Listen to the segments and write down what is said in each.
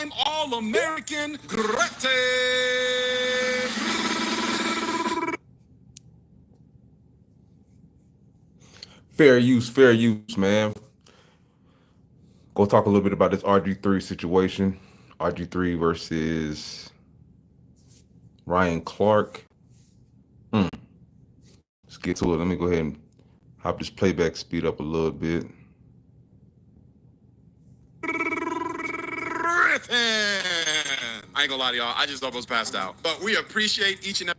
two-time All-American Grete. Fair use, man. Go talk a little bit about this RG3 situation. RG3 versus Ryan Clark. Let's get to it. Let me go ahead and hop this playback speed up a little bit. I ain't gonna lie to y'all, I just almost passed out. But we appreciate each and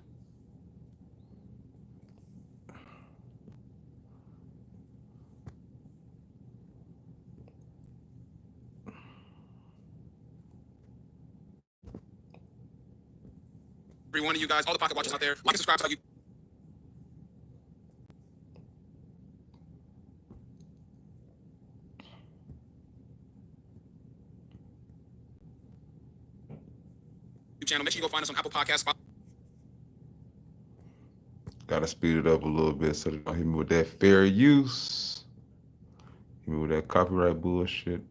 every one of you guys, all the pocket watchers out there. Like and subscribe to our YouTube channel. Make sure you go find us on Apple Podcasts. Gotta speed it up a little bit so they don't hit me with that fair use. Hit me with that copyright bullshit.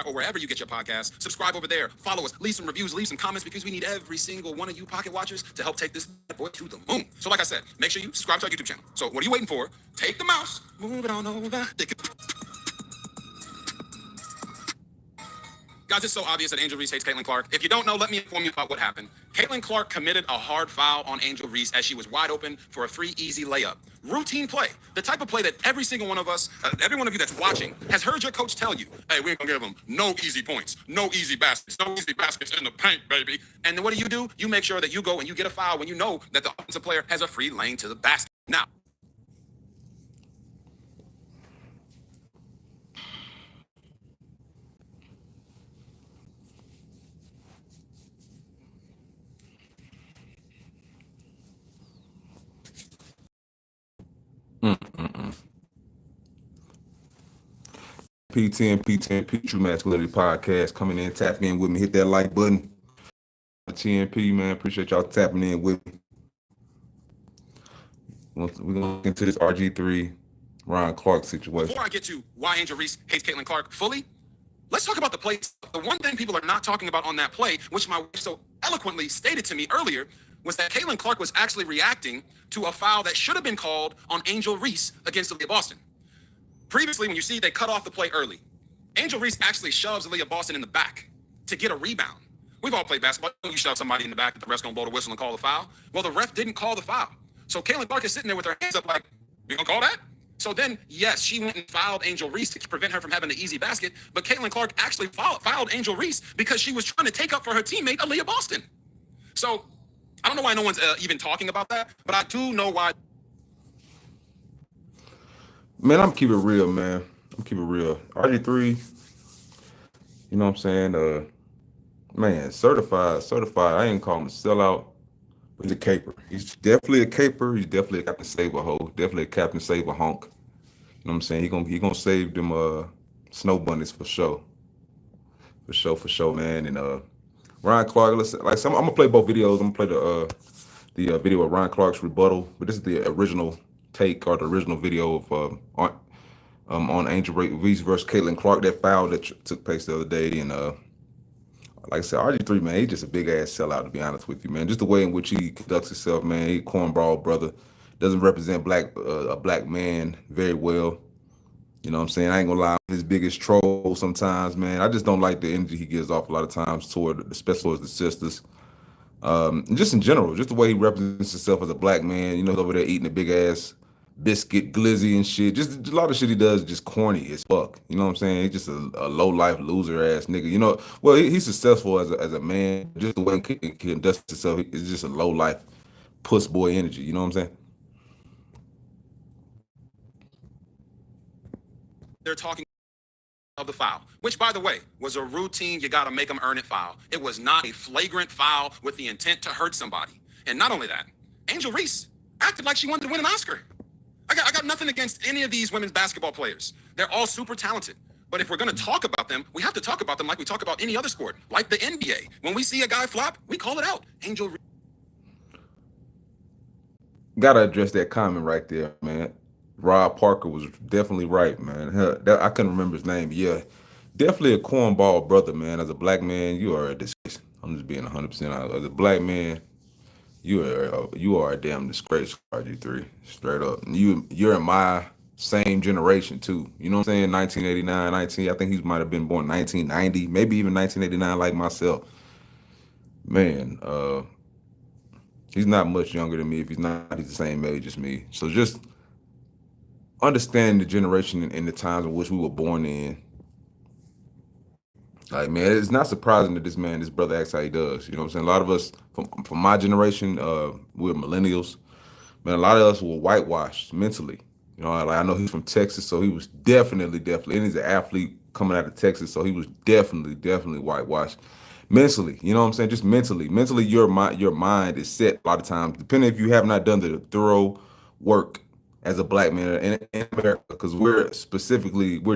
Or wherever you get your podcasts, subscribe over there. Follow us. Leave some reviews. Leave some comments because we need every single one of you pocket watchers to help take this boy to the moon. So, like I said, make sure you subscribe to our YouTube channel. So, what are you waiting for? Take the mouse, move it on over. Guys, it's so obvious that Angel Reese hates Caitlin Clark. If you don't know, let me inform you about what happened. Caitlin Clark committed a hard foul on Angel Reese as she was wide open for a free, easy layup. Routine play. The type of play that every single one of us, every one of you that's watching, has heard your coach tell you, hey, we ain't gonna give them no easy points, no easy baskets in the paint, baby. And then what do? You make sure that you go and you get a foul when you know that the offensive player has a free lane to the basket. Now, P10, True Masculinity Podcast coming in, tapping in with me. Hit that like button. TNP, man. Appreciate y'all tapping in with me. We're going to look into this RG3 Ryan Clark situation. Before I get to why Angel Reese hates Caitlin Clark fully, let's talk about the play. The one thing people are not talking about on that play, which my wife so eloquently stated to me earlier, was that Caitlin Clark was actually reacting to a foul that should have been called on Angel Reese against Aaliyah Boston. Previously, when you see they cut off the play early, Angel Reese actually shoves Aaliyah Boston in the back to get a rebound. We've all played basketball. You shove somebody in the back, the ref's gonna blow the whistle and call the foul. Well, the ref didn't call the foul. So Caitlin Clark is sitting there with her hands up like, you gonna call that? So then, yes, she went and fouled Angel Reese to prevent her from having the easy basket, but Caitlin Clark actually fouled Angel Reese because she was trying to take up for her teammate, Aaliyah Boston. So I don't know why no one's even talking about that, but I do know why. Man, I'm keep it real, man. I'm keep it real. RG3, you know what I'm saying? Man, certified. I ain't calling him a sellout. He's a caper. He's definitely a caper. He's definitely a Captain Saber hoe. Definitely a Captain Saber honk. You know what I'm saying? He gonna save them snow bunnies for sure. For sure, man. And Ryan Clark, I'm gonna play both videos. I'm gonna play the video of Ryan Clark's rebuttal, but this is the original take or the original video of on Angel Reese versus Caitlin Clark, that foul that took place the other day. And like I said, RG3, man, he's just a big ass sellout, to be honest with you, man. Just the way in which he conducts himself, man. He cornball brother, doesn't represent a black man very well. You know what I'm saying? I ain't gonna lie, his biggest troll sometimes, man. I just don't like the energy he gives off a lot of times especially towards the sisters. And just in general, just the way he represents himself as a black man, you know, over there eating a big ass biscuit glizzy and shit. Just a lot of shit he does is just corny as fuck. You know what I'm saying? He's just a low life loser ass nigga. You know, well, he's successful as a man. Just the way he conducts himself is just a low life puss boy energy. You know what I'm saying? They're talking of the foul, which, by the way, was a routine you got to make them earn it foul. It was not a flagrant foul with the intent to hurt somebody. And not only that, Angel Reese acted like she wanted to win an Oscar. I got nothing against any of these women's basketball players. They're all super talented. But if we're going to talk about them, we have to talk about them like we talk about any other sport, like the NBA. When we see a guy flop, we call it out. Angel Reese. Gotta address that comment right there, man. Rob Parker was definitely right, man. I couldn't remember his name. Yeah, definitely a cornball brother, man. As a black man, you are a disgrace. I'm just being 100% honest. As a black man, you are a damn disgrace, RG3. Straight up. You're in my same generation too. You know what I'm saying? 1989, 19. I think he might have been born 1990, maybe even 1989, like myself. Man, he's not much younger than me. If he's not, he's the same age as me. So just understand the generation and the times in which we were born in. Like, man, it's not surprising that this brother acts how he does. You know what I'm saying? A lot of us from my generation, we're millennials. Man, a lot of us were whitewashed mentally. You know, like I know he's from Texas, so he was definitely, and he's an athlete coming out of Texas, so he was definitely whitewashed mentally. You know what I'm saying? Just mentally. Mentally, your mind is set a lot of times, depending if you have not done the thorough work as a black man in America, because we're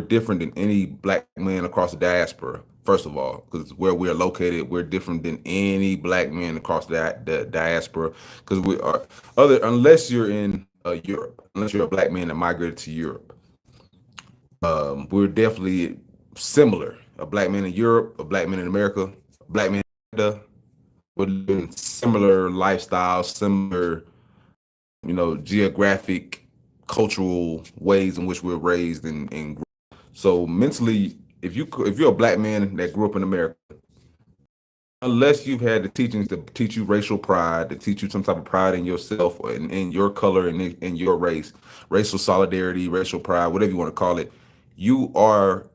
different than any black man across the diaspora. First of all, because where we're located, we're different than any black man across the diaspora. Because we are unless you're in Europe, unless you're a black man that migrated to Europe, we're definitely similar. A black man in Europe, a black man in America, a black man in Canada, we're living similar lifestyles, similar, geographic, cultural ways in which we're raised and grew. So mentally, if you're a black man that grew up in America, unless you've had the teachings to teach you racial pride, to teach you some type of pride in yourself or in your color and in your race, racial solidarity, racial pride, whatever you want to call it, you are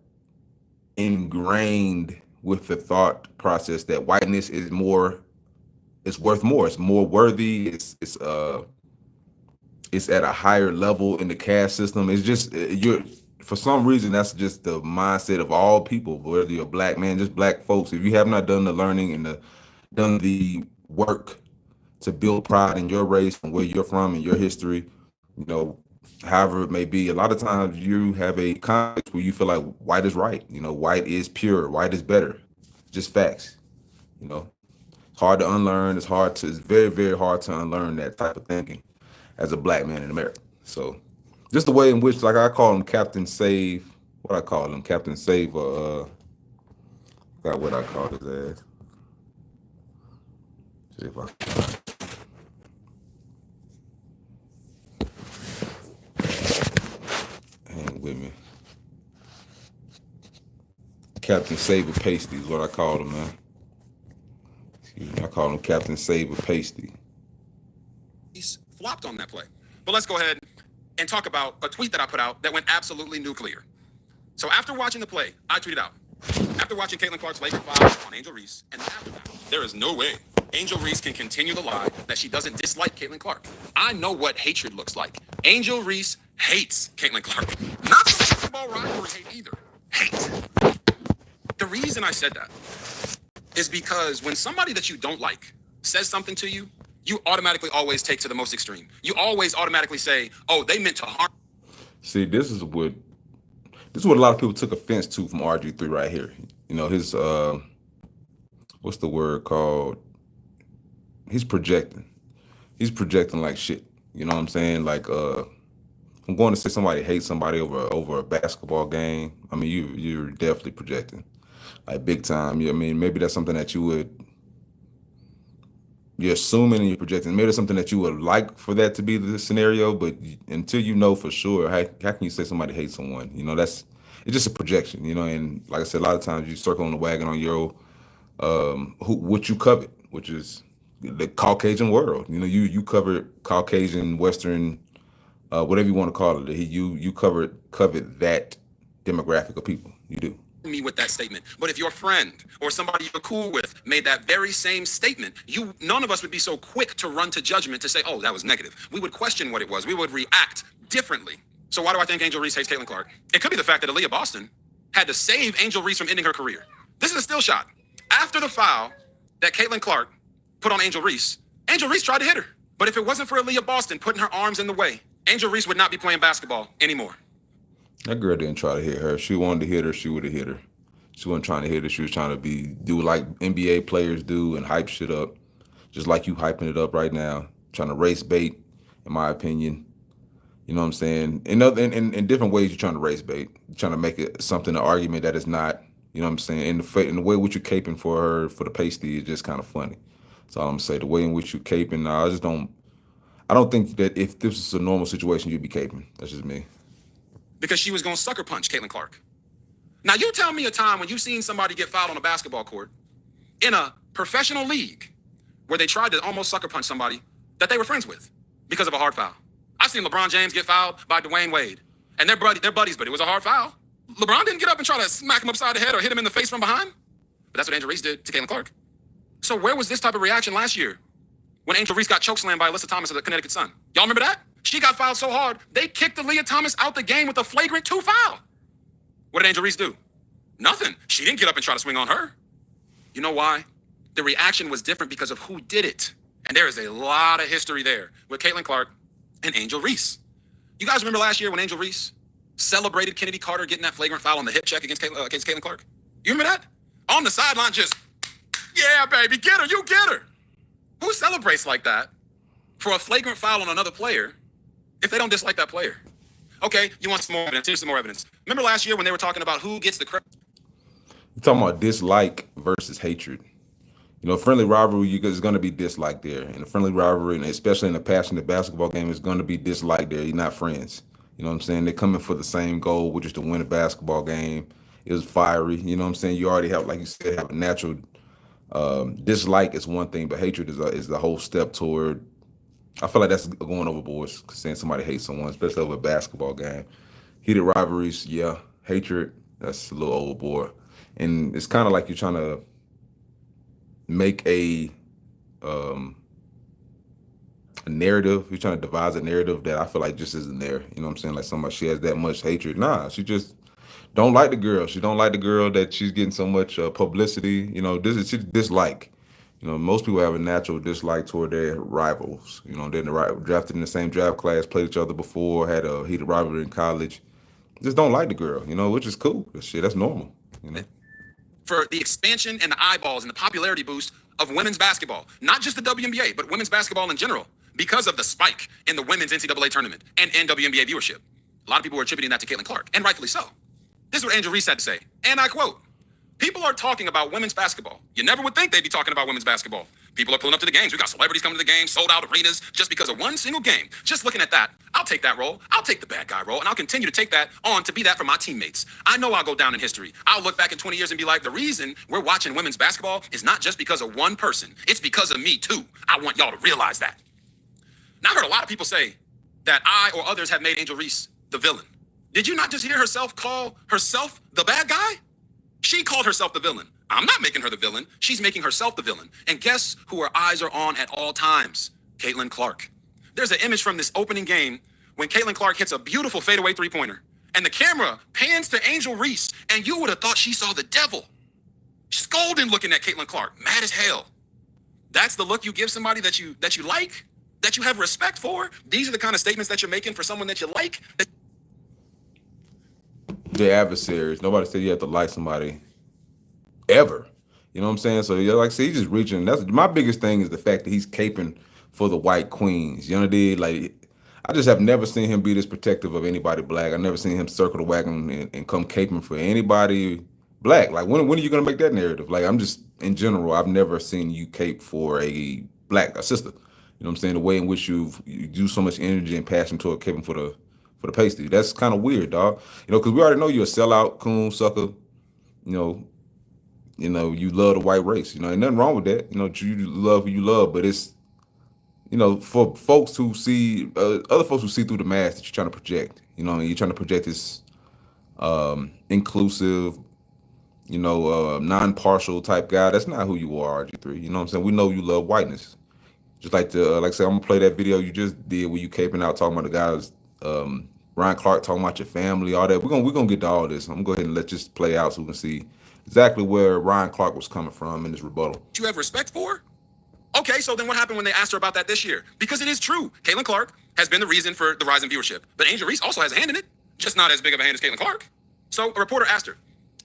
ingrained with the thought process that whiteness is more, it's worth more, it's more worthy, it's at a higher level in the caste system. It's just you're for some reason that's just the mindset of all people, whether you're a black man, just black folks. If you have not done the learning and done the work to build pride in your race and where you're from and your history, you know, however it may be, a lot of times you have a context where you feel like white is right. White is pure, white is better. Just facts. It's hard to unlearn. It's very, very hard to unlearn that type of thinking as a black man in America. So just the way in which, like I call him Captain Save, what I call him, Captain Save, got what I call his ass. See if I hang with me. Captain Save a Pasty is what I call him, man. Excuse me, I call him Captain Save a Pasty. Reese flopped on that play. But let's go ahead and talk about a tweet that I put out that went absolutely nuclear. So after watching the play, I tweeted out, after watching Caitlin Clark's Laker foul on Angel Reese, and after that, there is no way Angel Reese can continue the lie that she doesn't dislike Caitlin Clark. I know what hatred looks like. Angel Reese hates Caitlin Clark. Not the basketball rivalry hate either. Hate. The reason I said that is because when somebody that you don't like says something to you, you automatically always take to the most extreme. You always automatically say, oh, they meant to harm. See, this is what a lot of people took offense to from RG3 right here. His what's the word called? He's projecting. He's projecting like shit. You know what I'm saying? Like I'm going to say somebody hates somebody over a basketball game. I mean, you're definitely projecting. Like big time. I mean, maybe that's something that you're assuming and you're projecting. Maybe it's something that you would like for that to be the scenario, but until you know for sure, how can you say somebody hates someone? It's just a projection. And like I said, a lot of times you circle on the wagon on your what you covet, which is the Caucasian world. You covered Caucasian, Western, whatever you want to call it. You covet that demographic of people. You do. Me with that statement. But if your friend or somebody you're cool with made that very same statement, none of us would be so quick to run to judgment to say, oh, that was negative. We would question what it was. We would react differently. So why do I think Angel Reese hates Caitlin Clark? It could be the fact that Aaliyah Boston had to save Angel Reese from ending her career. This is a still shot. After the foul that Caitlin Clark put on Angel Reese tried to hit her. But if it wasn't for Aaliyah Boston putting her arms in the way, Angel Reese would not be playing basketball anymore. That girl didn't try to hit her. If she wanted to hit her, she would have hit her. She wasn't trying to hit her. She was trying to do like NBA players do and hype shit up, just like you hyping it up right now, trying to race bait, in my opinion. You know what I'm saying? In different ways, you're trying to race bait, you're trying to make it something, an argument that is not You know what I'm saying? And the way in which you're caping for her for the pasty is just kind of funny. That's all I'm saying. The way in which you caping, nah, I don't think that if this is a normal situation, you'd be caping. That's just me. Because she was going to sucker punch Caitlin Clark. Now, you tell me a time when you've seen somebody get fouled on a basketball court in a professional league where they tried to almost sucker punch somebody that they were friends with because of a hard foul. I've seen LeBron James get fouled by Dwayne Wade, and they're buddies, but it was a hard foul. LeBron didn't get up and try to smack him upside the head or hit him in the face from behind, but that's what Angel Reese did to Caitlin Clark. So where was this type of reaction last year when Angel Reese got chokeslammed by Alyssa Thomas of the Connecticut Sun? Y'all remember that? She got fouled so hard, they kicked Aaliyah Thomas out the game with a flagrant 2 foul. What did Angel Reese do? Nothing. She didn't get up and try to swing on her. You know why? The reaction was different because of who did it. And there is a lot of history there with Caitlin Clark and Angel Reese. You guys remember last year when Angel Reese celebrated Kennedy Carter getting that flagrant foul on the hip check against Caitlin Clark? You remember that? On the sideline, just, yeah, baby, get her, you get her. Who celebrates like that for a flagrant foul on another player if they don't dislike that player? Okay, you want some more evidence? Here's some more evidence. Remember last year when they were talking about who gets the credit? You're talking about dislike versus hatred. You know, friendly rivalry, is going to be dislike there. In a friendly rivalry, and especially in a passionate basketball game, is going to be dislike there. You're not friends. You know what I'm saying? They're coming for the same goal, which is to win a basketball game. It was fiery. You know what I'm saying? You already have, like you said, have a natural dislike is one thing, but hatred is the whole step toward. I feel like that's going overboard, saying somebody hates someone, especially over a basketball game. Heated rivalries, yeah. Hatred, that's a little overboard. And it's kind of like you're trying to make a narrative. You're trying to devise a narrative that I feel like just isn't there. You know what I'm saying? Like somebody, she has that much hatred. Nah, she just don't like the girl. She don't like the girl that she's getting so much publicity. You know, this is dislike. You know, most people have a natural dislike toward their rivals. You know, they're drafted in the same draft class, played each other before, had a heated rivalry in college. Just don't like the girl, you know, which is cool. That's normal, you know. For the expansion and the eyeballs and the popularity boost of women's basketball, not just the WNBA, but women's basketball in general, because of the spike in the women's NCAA tournament and WNBA viewership. A lot of people were attributing that to Caitlin Clark, and rightfully so. This is what Angel Reese had to say, and I quote, "People are talking about women's basketball. You never would think they'd be talking about women's basketball. People are pulling up to the games. We got celebrities coming to the games, sold out arenas just because of one single game. Just looking at that, I'll take that role. I'll take the bad guy role, and I'll continue to take that on to be that for my teammates. I know I'll go down in history. I'll look back in 20 years and be like, the reason we're watching women's basketball is not just because of one person. It's because of me, too. I want y'all to realize that." Now, I heard a lot of people say that I or others have made Angel Reese the villain. Did you not just hear herself call herself the bad guy? She called herself the villain. I'm not making her the villain. She's making herself the villain. And guess who her eyes are on at all times? Caitlin Clark. There's an image from this opening game when Caitlin Clark hits a beautiful fadeaway three-pointer, and the camera pans to Angel Reese, and you would have thought she saw the devil. Scolding looking at Caitlin Clark, mad as hell. That's the look you give somebody that you like, that you have respect for. These are the kind of statements that you're making for someone that you like. The adversaries. Nobody said you have to like somebody ever. You know what I'm saying? So yeah, like I said, he's just reaching. That's my biggest thing is the fact that he's caping for the white queens. You know what I mean? Like, I just have never seen him be this protective of anybody black. I've never seen him circle the wagon and come caping for anybody black. Like, when are you gonna make that narrative? Like, I'm just in general, I've never seen you cape for a sister. You know what I'm saying? The way in which you do so much energy and passion toward caping for the pasty. That's kind of weird, dog. You know, because we already know you're a sellout, coon, sucker. You know, you love the white race. You know, ain't nothing wrong with that. You know, you love who you love, but it's, you know, for folks who see, other folks who see through the mask that you're trying to project. You know, you're trying to project this inclusive, you know, non-partial type guy. That's not who you are, RG3. You know what I'm saying? We know you love whiteness. Just like I said, I'm gonna play that video you just did where you caping out talking about the guys, Ryan Clark talking about your family, all that. We're gonna get to all this. I'm gonna go ahead and let this play out so we can see exactly where Ryan Clark was coming from in his rebuttal. You have respect for? Okay, so then what happened when they asked her about that this year? Because it is true. Caitlin Clark has been the reason for the rise in viewership. But Angel Reese also has a hand in it, just not as big of a hand as Caitlin Clark. So a reporter asked her,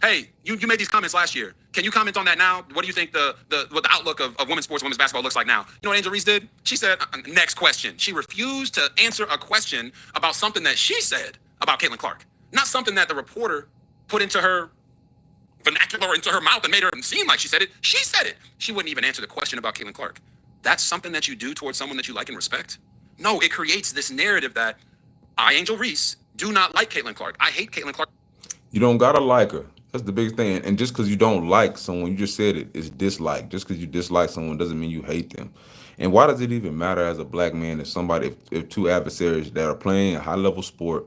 "Hey, you made these comments last year. Can you comment on that now? What do you think what the outlook of women's sports, women's basketball looks like now?" You know what Angel Reese did? She said, "Next question." She refused to answer a question about something that she said about Caitlin Clark, not something that the reporter put into her vernacular into her mouth and made her seem like she said it. She said it. She wouldn't even answer the question about Caitlin Clark. That's something that you do towards someone that you like and respect? No, it creates this narrative that I, Angel Reese, do not like Caitlin Clark. I hate Caitlin Clark. You don't gotta like her. That's the big thing. And just because you don't like someone, you just said it, is dislike. Just because you dislike someone doesn't mean you hate them. And why does it even matter as a black man if two adversaries that are playing a high level sport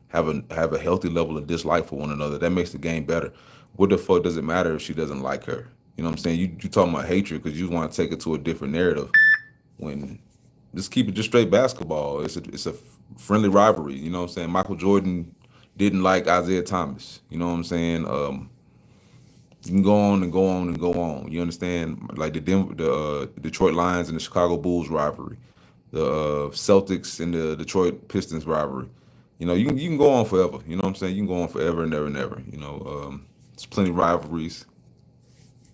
have a healthy level of dislike for one another? That makes the game better. What the fuck does it matter if she doesn't like her? You know what I'm saying? You talking about hatred because you want to take it to a different narrative. When just keep it just straight basketball. It's a friendly rivalry. You know what I'm saying? Michael Jordan didn't like Isaiah Thomas. You know what I'm saying? You can go on and go on and go on. You understand? Like the Detroit Lions and the Chicago Bulls rivalry, the Celtics and the Detroit Pistons rivalry. You know, you can go on forever. You know what I'm saying? You can go on forever and ever and ever. You know, there's plenty of rivalries.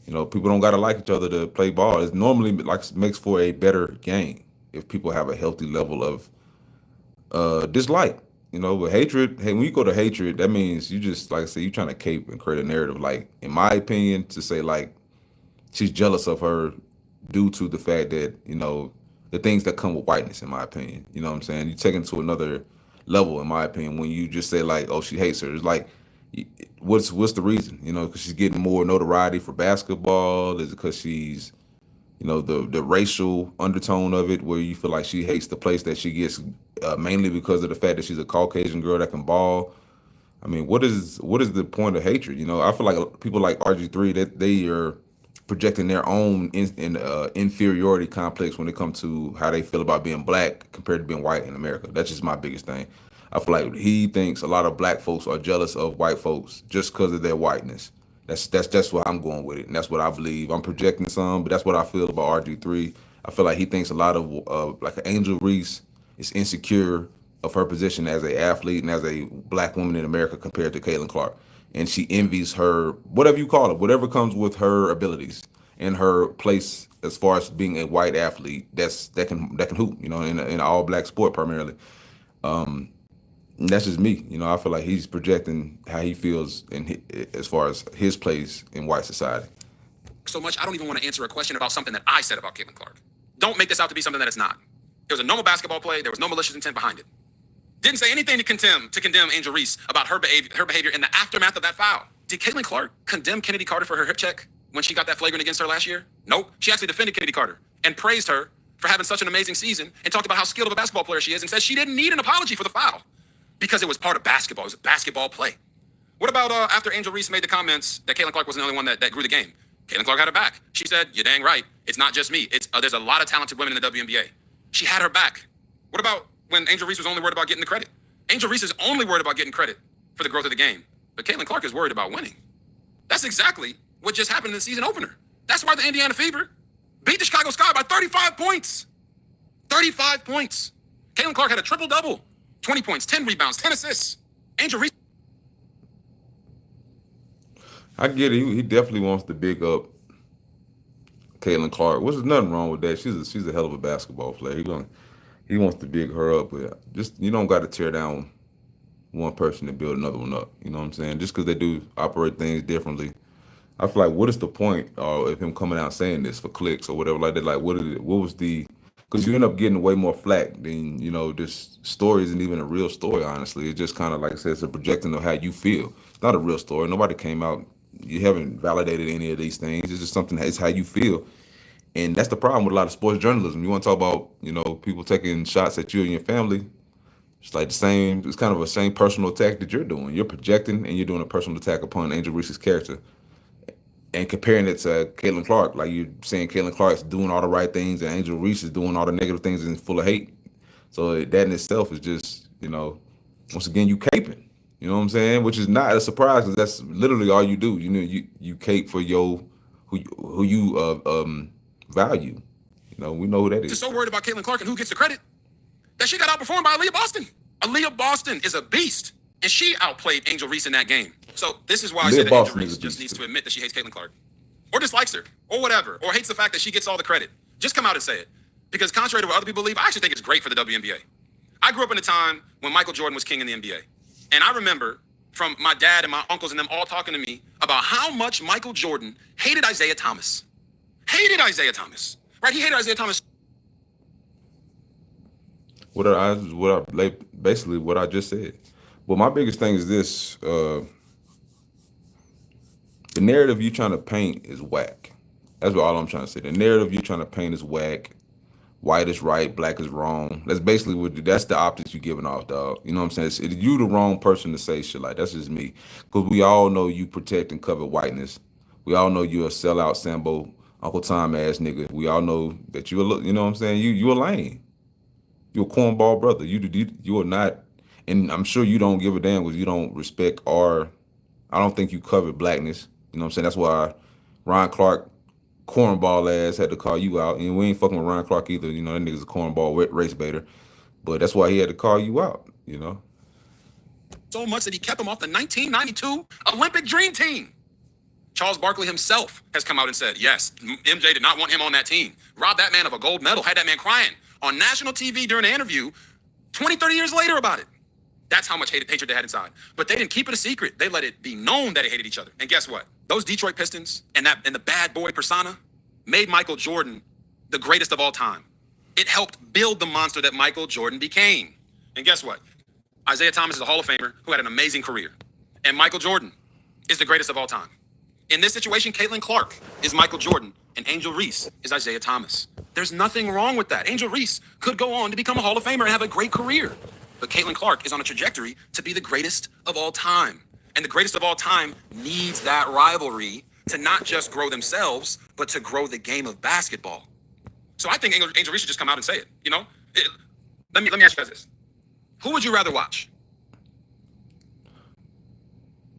You know, people don't gotta like each other to play ball. It's normally like makes for a better game if people have a healthy level of dislike. You know, but hatred, hey, when you go to hatred, that means you just, like I said, you trying to cape and create a narrative. Like, in my opinion, to say like she's jealous of her due to the fact that, you know, the things that come with whiteness, in my opinion. You know what I'm saying? You take it to another level, in my opinion, when you just say like, oh, she hates her. It's like, what's the reason? You know, because she's getting more notoriety for basketball? Is it because she's, you know, the racial undertone of it, where you feel like she hates the place that she gets, mainly because of the fact that she's a Caucasian girl that can ball? I mean, what is the point of hatred? You know, I feel like people like RG3, that they are projecting their own inferiority complex when it comes to how they feel about being black compared to being white in America. That's just my biggest thing. I feel like he thinks a lot of black folks are jealous of white folks just because of their whiteness. That's what I'm going with it, and that's what I believe. I'm projecting some, but that's what I feel about RG3. I feel like he thinks a lot of like Angel Reese is insecure of her position as a athlete and as a black woman in America compared to Caitlin Clark, and she envies her, whatever you call it, whatever comes with her abilities and her place as far as being a white athlete that can hoop, you know, in an all black sport primarily. And that's just me. You know, I feel like he's projecting how he feels as far as his place in white society. So much, I don't even want to answer a question about something that I said about Caitlin Clark. Don't make this out to be something that it's not. It was a normal basketball play. There was no malicious intent behind it. Didn't say anything to condemn Angel Reese about her behavior in the aftermath of that foul. Did Caitlin Clark condemn Kennedy Carter for her hip check when she got that flagrant against her last year? Nope. She actually defended Kennedy Carter and praised her for having such an amazing season and talked about how skilled of a basketball player she is and said she didn't need an apology for the foul because it was part of basketball. It was a basketball play. What about after Angel Reese made the comments that Caitlin Clark was the only one that grew the game? Caitlin Clark had her back. She said, "You're dang right. It's not just me. It's there's a lot of talented women in the WNBA." She had her back. What about when Angel Reese was only worried about getting the credit? Angel Reese is only worried about getting credit for the growth of the game, but Caitlin Clark is worried about winning. That's exactly what just happened in the season opener. That's why the Indiana Fever beat the Chicago Sky by 35 points. 35 points. Caitlin Clark had a triple-double. 20 points, 10 rebounds, 10 assists. Angel Reese. I get it. He definitely wants to big up Caitlin Clark, which is nothing wrong with that. She's a hell of a basketball player. He wants to big her up, but just, you don't got to tear down one person to build another one up. You know what I'm saying? Just because they do operate things differently. I feel like, what is the point of him coming out saying this for clicks or whatever like that? Like, what was the? Because you end up getting way more flack than, you know, this story isn't even a real story, honestly. It's just kind of, like I said, it's a projecting of how you feel. It's not a real story. Nobody came out. You haven't validated any of these things. It's just something, it's how you feel. And that's the problem with a lot of sports journalism. You want to talk about, you know, people taking shots at you and your family. It's like it's kind of a same personal attack that you're doing. You're projecting and you're doing a personal attack upon Angel Reese's character and comparing it to Caitlin Clark. Like, you're saying Caitlin Clark's doing all the right things and Angel Reese is doing all the negative things and full of hate. So that in itself is just, you know, once again, you caping. You know what I'm saying? Which is not a surprise because that's literally all you do. You know, you cape for who you value. You know, we know who that is. Just so worried about Caitlin Clark and who gets the credit that she got outperformed by Aaliyah Boston. Aaliyah Boston is a beast, and she outplayed Angel Reese in that game. So this is why I say that Angel Reese just needs to admit that she hates Caitlin Clark, or dislikes her, or whatever, or hates the fact that she gets all the credit. Just come out and say it. Because contrary to what other people believe, I actually think it's great for the WNBA. I grew up in a time when Michael Jordan was king in the NBA. And I remember from my dad and my uncles and them all talking to me about how much Michael Jordan hated Isaiah Thomas. Hated Isaiah Thomas. Right? He hated Isaiah Thomas. Basically what I just said. But my biggest thing is this: the narrative you trying to paint is whack. That's all I'm trying to say. The narrative you trying to paint is whack. White is right, black is wrong. That's basically that's the optics you giving off, dog. You know what I'm saying? You the wrong person to say shit like that. That's just me. Because we all know you protect and cover whiteness. We all know you're a sellout Sambo, Uncle Tom ass nigga. We all know that you know what I'm saying? You a lame. You're a cornball brother. You are not, and I'm sure you don't give a damn because you don't respect I don't think you covered blackness. You know what I'm saying? That's why Ron Clark, cornball ass, had to call you out. And we ain't fucking with Ron Clark either. You know, that nigga's a cornball race baiter. But that's why he had to call you out, you know? So much that he kept him off the 1992 Olympic Dream Team. Charles Barkley himself has come out and said, yes, MJ did not want him on that team. Robbed that man of a gold medal, had that man crying on national TV during an interview 20, 30 years later about it. That's how much hatred they had inside. But they didn't keep it a secret. They let it be known that they hated each other. And guess what? Those Detroit Pistons and the bad boy persona made Michael Jordan the greatest of all time. It helped build the monster that Michael Jordan became. And guess what? Isaiah Thomas is a Hall of Famer who had an amazing career. And Michael Jordan is the greatest of all time. In this situation, Caitlin Clark is Michael Jordan and Angel Reese is Isaiah Thomas. There's nothing wrong with that. Angel Reese could go on to become a Hall of Famer and have a great career. But Caitlin Clark is on a trajectory to be the greatest of all time. And the greatest of all time needs that rivalry to not just grow themselves, but to grow the game of basketball. So I think Angel Reese should just come out and say it. You know, let me ask you guys this: who would you rather watch?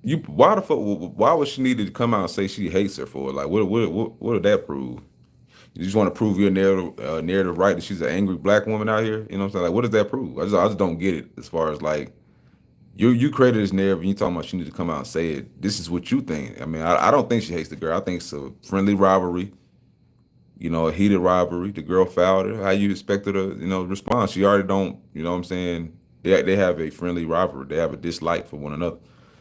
Why would she need to come out and say she hates her for it? Like, what did that prove? You just want to prove your narrative right that she's an angry black woman out here? You know what I'm saying? Like, what does that prove? I just don't get it. As far as like, you created this narrative and you talking about she need to come out and say it. This is what you think. I mean, I don't think she hates the girl. I think it's a friendly rivalry. You know, a heated rivalry. The girl fouled her. How you expect her to, respond? She already don't. You know what I'm saying? They have a friendly rivalry. They have a dislike for one another.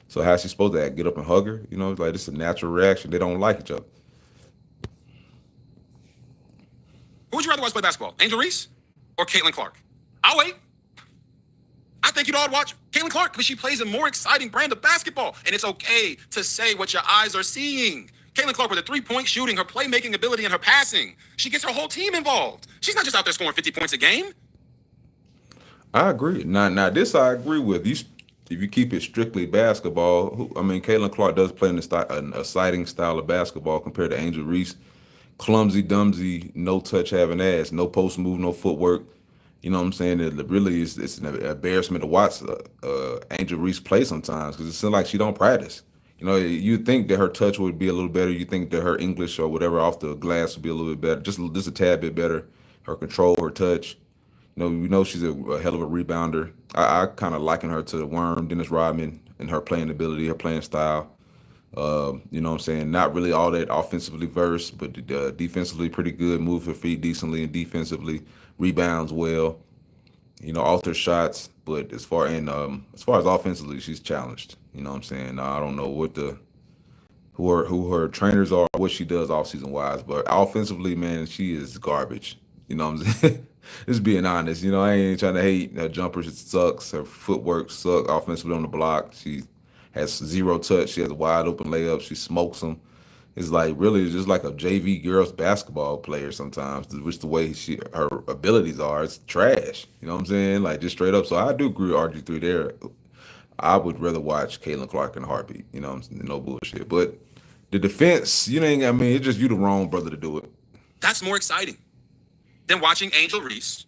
So how's she supposed to act? Get up and hug her? You know, it's like it's a natural reaction. They don't like each other. Who would you rather watch play basketball? Angel Reese or Caitlin Clark? I'll wait. I think you'd all watch Caitlin Clark because she plays a more exciting brand of basketball. And it's okay to say what your eyes are seeing. Caitlin Clark with a three-point shooting, her playmaking ability, and her passing. She gets her whole team involved. She's not just out there scoring 50 points a game. I agree. Now this I agree with. If you keep it strictly basketball, Caitlin Clark does play in an exciting style of basketball compared to Angel Reese. Clumsy, dumsy, no touch having ass, no post move, no footwork. You know what I'm saying? It really is. It's an embarrassment to watch Angel Reese play sometimes because it seems like she don't practice. You know, you think that her touch would be a little better. You think that her English or whatever off the glass would be a little bit better, just a tad bit better. Her control, her touch. You know she's a hell of a rebounder. I kind of liken her to the Worm, Dennis Rodman, and her playing ability, her playing style. You know what I'm saying? Not really all that offensively versed, but defensively pretty good. Moves her feet decently and defensively, rebounds well. You know, alters shots, but as far as offensively, she's challenged. You know what I'm saying? I don't know who her trainers are, what she does off season wise, but offensively, man, she is garbage. You know what I'm saying? Just being honest. You know, I ain't trying to hate. Her jumper sucks. Her footwork sucks. Offensively on the block, she has zero touch. She has a wide open layup. She smokes them. It's like really just like a JV girls basketball player sometimes, which the way her abilities are, it's trash. You know what I'm saying? Like just straight up. So I do agree with RG3 there. I would rather watch Caitlin Clark in a heartbeat. You know, no bullshit. But the defense, it's just you the wrong brother to do it. That's more exciting than watching Angel Reese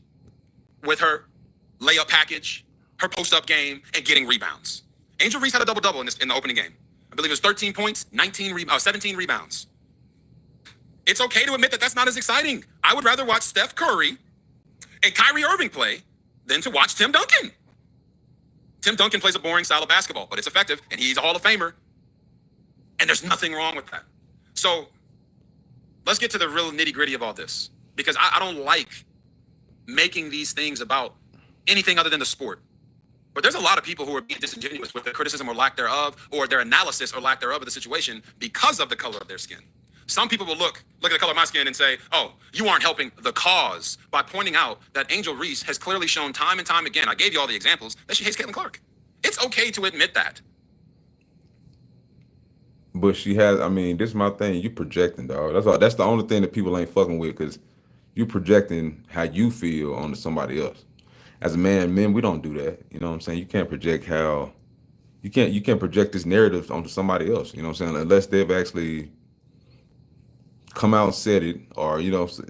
with her layup package, her post-up game, and getting rebounds. Angel Reese had a double-double in the opening game. I believe it was 13 points, 17 rebounds. It's okay to admit that that's not as exciting. I would rather watch Steph Curry and Kyrie Irving play than to watch Tim Duncan. Tim Duncan plays a boring style of basketball, but it's effective, and he's a Hall of Famer. And there's nothing wrong with that. So let's get to the real nitty-gritty of all this, because I don't like making these things about anything other than the sport. But there's a lot of people who are being disingenuous with their criticism or lack thereof, or their analysis or lack thereof of the situation because of the color of their skin. Some people will look at the color of my skin and say, oh, you aren't helping the cause, by pointing out that Angel Reese has clearly shown time and time again, I gave you all the examples, that she hates Caitlin Clark. It's okay to admit that. But she has, I mean, this is my thing. You projecting, dog. That's all. That's the only thing that people ain't fucking with, because you projecting how you feel onto somebody else. As a man, men, we don't do that. You know what I'm saying? You can't project how you can't project this narrative onto somebody else. You know what I'm saying? Unless they've actually come out and said it, or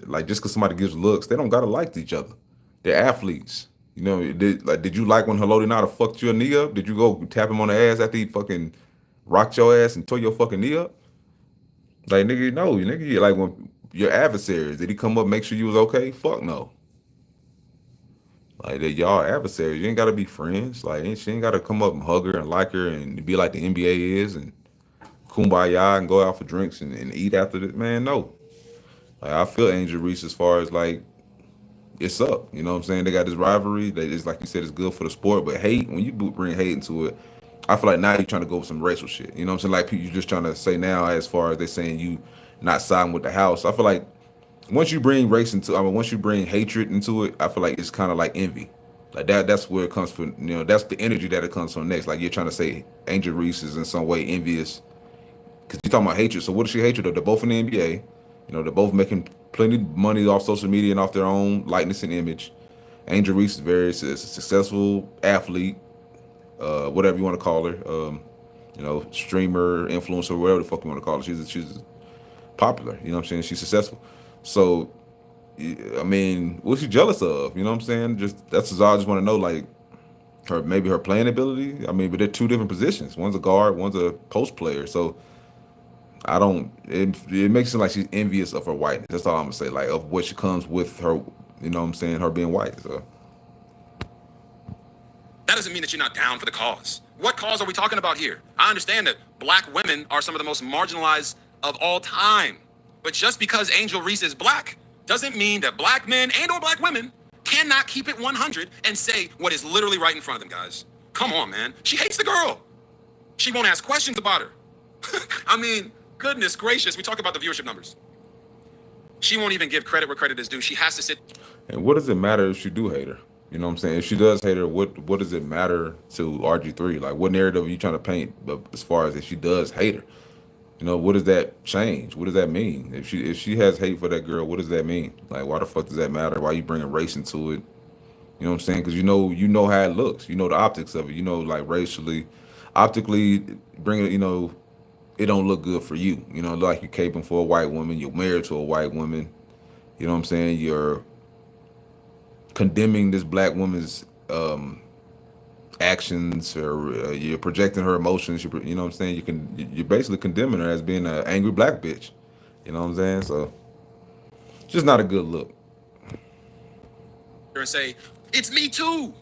like, just because somebody gives looks, they don't gotta like each other. They're athletes. Did you like when Haloti Nada fucked your knee up? Did you go tap him on the ass after he fucking rocked your ass and tore your fucking knee up? Like, nigga, no, nigga, like, when your adversaries, did he come up make sure you was okay? Fuck no. Like, y'all adversaries, you ain't gotta be friends. Like, she ain't gotta come up and hug her and like her and be like the NBA is and kumbaya and go out for drinks and eat after this. Man, no. Like, I feel Angel Reese as far as, like, it's up. You know what I'm saying? They got this rivalry. They just, like you said, it's good for the sport. But hate, when you bring hate into it, I feel like now you're trying to go with some racial shit. You know what I'm saying? Like, people, you're just trying to say now, as far as they saying you not siding with the house. I feel like once you bring race into, I mean, once you bring hatred into it, I feel like it's kind of like envy. Like, that's where it comes from. That's the energy that it comes from next. Like, you're trying to say Angel Reese is in some way envious because you're talking about hatred. So what is she hatred of? They're both in the NBA. They're both making plenty of money off social media and off their own likeness and image. Angel Reese is very successful athlete, whatever you want to call her. Streamer, influencer, whatever the fuck you want to call her. She's popular. You know what I'm saying? She's successful. So, I mean, what's she jealous of? You know what I'm saying? That's all I just want to know. Like, maybe her playing ability. I mean, but they're two different positions. One's a guard, one's a post player. So I don't. It makes it like she's envious of her whiteness. That's all I'm gonna say. Like, of what she comes with her. You know what I'm saying? Her being white. So That doesn't mean that you're not down for the cause. What cause are we talking about here? I understand that black women are some of the most marginalized of all time. But just because Angel Reese is black doesn't mean that black men and or black women cannot keep it 100 and say what is literally right in front of them, guys. Come on, man. She hates the girl. She won't ask questions about her. I mean, goodness gracious, we talk about the viewership numbers. She won't even give credit where credit is due. She has to sit. and what does it matter if she do hate her? You know what I'm saying? If she does hate her, what does it matter to RG3? Like, what narrative are you trying to paint? But as far as if she does hate her, what does that change? What does that mean? If she has hate for that girl, what does that mean? Like, why the fuck does that matter? Why you bringing race into it? You know what I'm saying? Because you know how it looks. You know the optics of it. Like, racially, optically, bringing it don't look good for you. Like, you're caping for a white woman. You're married to a white woman. You know what I'm saying? You're condemning this black woman's actions, or you're projecting her emotions. You know what I'm saying? You're basically condemning her as being an angry black bitch. You know what I'm saying? So, it's just not a good look. And say, it's me too.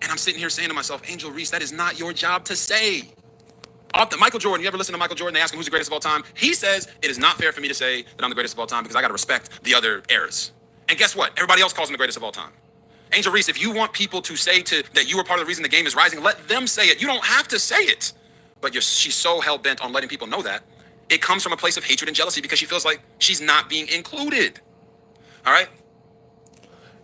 And I'm sitting here saying to myself, Angel Reese, that is not your job to say. Michael Jordan, you ever listen to Michael Jordan? They ask him who's the greatest of all time. He says, it is not fair for me to say that I'm the greatest of all time because I got to respect the other eras. And guess what? Everybody else calls him the greatest of all time. Angel Reese, if you want people to say that you were part of the reason the game is rising, let them say it. You don't have to say it. But she's so hell-bent on letting people know that. It comes from a place of hatred and jealousy because she feels like she's not being included. All right?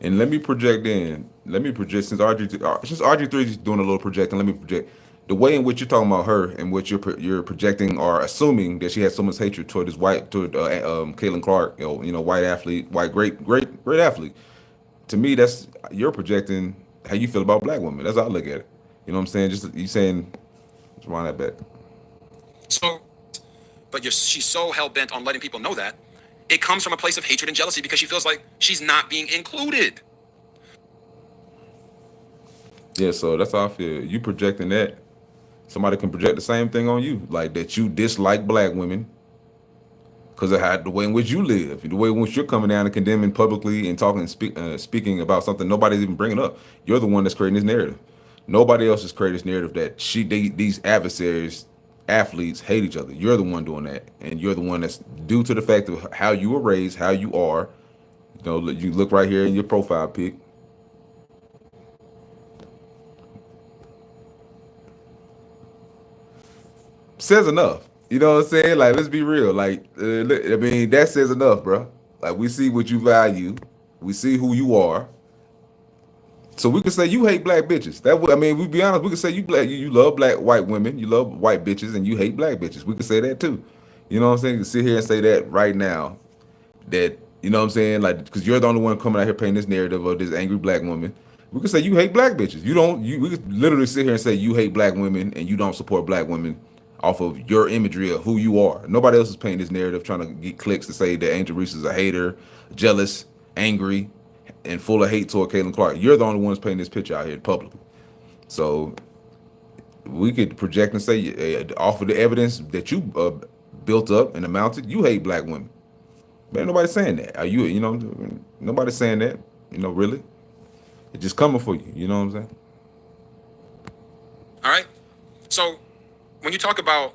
And let me project since RG3 is doing a little projecting. Let me project the way in which you're talking about her and what you're projecting or assuming that she has so much hatred toward Caitlin Clark, white athlete, white great athlete. To me, that's you're projecting how you feel about black women. That's how I look at it. You know what I'm saying? Just you saying, just run that back. So, but she's so hell-bent on letting people know that. It comes from a place of hatred and jealousy because she feels like she's not being included. Yeah, so that's how I feel. You projecting that, somebody can project the same thing on you, like that you dislike black women because of the way in which you live, the way in which you're coming down and condemning publicly and talking and speaking about something nobody's even bringing up. You're the one that's creating this narrative. Nobody else has created this narrative that these adversaries, athletes hate each other. You're the one doing that, and you're the one that's due to the fact of how you were raised, how you are. You look right here in your profile pic. says enough. You know what I'm saying? Like, let's be real. Like, I mean, that says enough, bro. Like, we see what you value, we see who you are. So we can say you hate black bitches. That would, I mean, we be honest. We can say you love black white women, you love white bitches, and you hate black bitches. We can say that too. You know what I'm saying? You can sit here and say that right now. That, you know what I'm saying? Like, because you're the only one coming out here painting this narrative of this angry black woman. We can say you hate black bitches. You don't. We could literally sit here and say you hate black women and you don't support black women off of your imagery of who you are. Nobody else is painting this narrative trying to get clicks to say that Angel Reese is a hater, jealous, angry, and full of hate toward Caitlin Clark. You're the only ones painting this picture out here publicly. So we could project and say, off of the evidence that you built up and amounted, you hate black women. But ain't nobody saying that. Are you? You know, nobody's saying that. You know, really, it's just coming for you. You know what I'm saying? All right. So when you talk about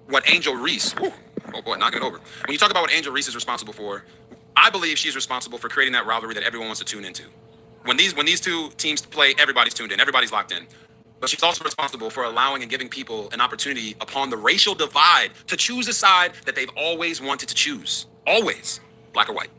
what Angel Reese, oh boy, knocking it over. When you talk about what Angel Reese is responsible for, I believe she's responsible for creating that rivalry that everyone wants to tune into. When these two teams play, everybody's tuned in, everybody's locked in. But she's also responsible for allowing and giving people an opportunity upon the racial divide to choose a side that they've always wanted to choose. Always, black or white.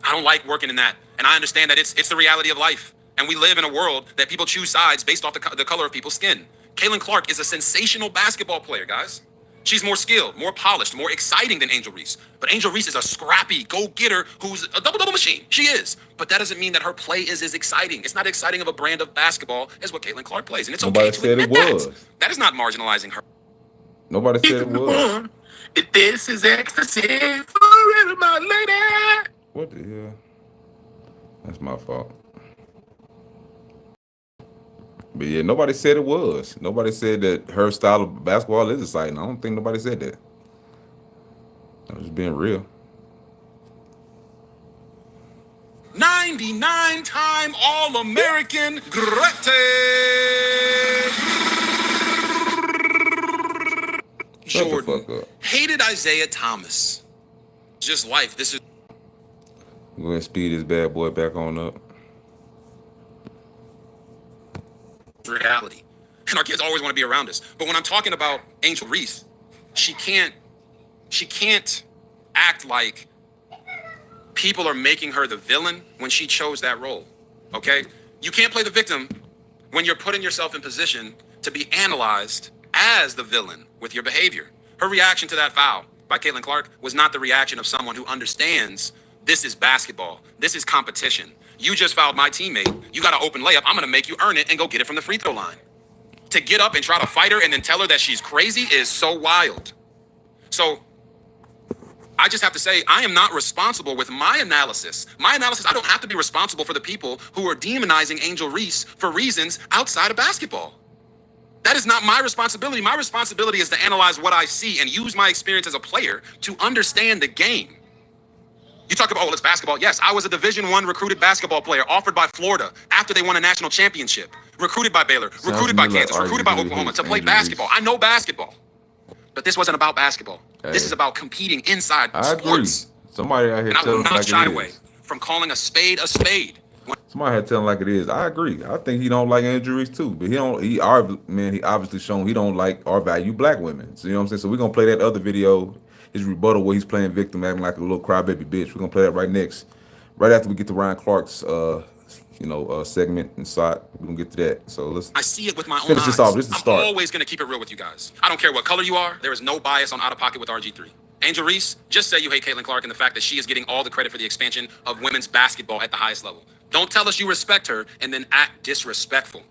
I don't like working in that, and I understand that it's the reality of life. And we live in a world that people choose sides based off the color of people's skin. Caitlin Clark is a sensational basketball player, guys. She's more skilled, more polished, more exciting than Angel Reese. But Angel Reese is a scrappy go-getter who's a double-double machine. She is. But that doesn't mean that her play is as exciting. It's not exciting of a brand of basketball as what Caitlin Clark plays. And it's okay to admit that. That is not marginalizing her. Nobody said it was. If this is ecstasy forever, my lady. What the hell? That's my fault. But yeah, nobody said it was. Nobody said that her style of basketball is exciting. I don't think nobody said that. I was just being real. 99-time All-American Grete Jordan hated Isaiah Thomas. Just life. This is. We're going to speed this bad boy back on up. Reality. And our kids always want to be around us. But when I'm talking about Angel Reese, she can't act like people are making her the villain when she chose that role. Okay? You can't play the victim when you're putting yourself in position to be analyzed as the villain with your behavior. Her reaction to that foul by Caitlin Clark was not the reaction of someone who understands this is basketball. This is competition. You just fouled my teammate. You got an open layup. I'm going to make you earn it and go get it from the free throw line. To get up and try to fight her and then tell her that she's crazy is so wild. So I just have to say, I am not responsible with my analysis. My analysis, I don't have to be responsible for the people who are demonizing Angel Reese for reasons outside of basketball. That is not my responsibility. My responsibility is to analyze what I see and use my experience as a player to understand the game. You talk about, oh, it's basketball. Yes, I was a Division I recruited basketball player offered by Florida after they won a national championship. Recruited by Baylor, recruited by Kansas, recruited by Oklahoma to play basketball. I know basketball. But this wasn't about basketball. Hey, this is about competing inside sports. Agree. Somebody out here telling like shy away from calling a spade a spade. Somebody had telling like it is. I agree. I think he don't like Angel Reese too, but he obviously shown he don't like or value black women. So you know what I'm saying? So we're gonna play that other video, his rebuttal where he's playing victim, acting like a little crybaby bitch. We're gonna play that right next, right after we get to Ryan Clark's segment inside. We're gonna get to that. So let's. I see it with my own eyes. Finish this off. This is the start. I'm always gonna keep it real with you guys. I don't care what color you are. There is no bias on Out of Pocket with RG3. Angel Reese, just say you hate Caitlin Clark and the fact that she is getting all the credit for the expansion of women's basketball at the highest level. Don't tell us you respect her and then act disrespectful.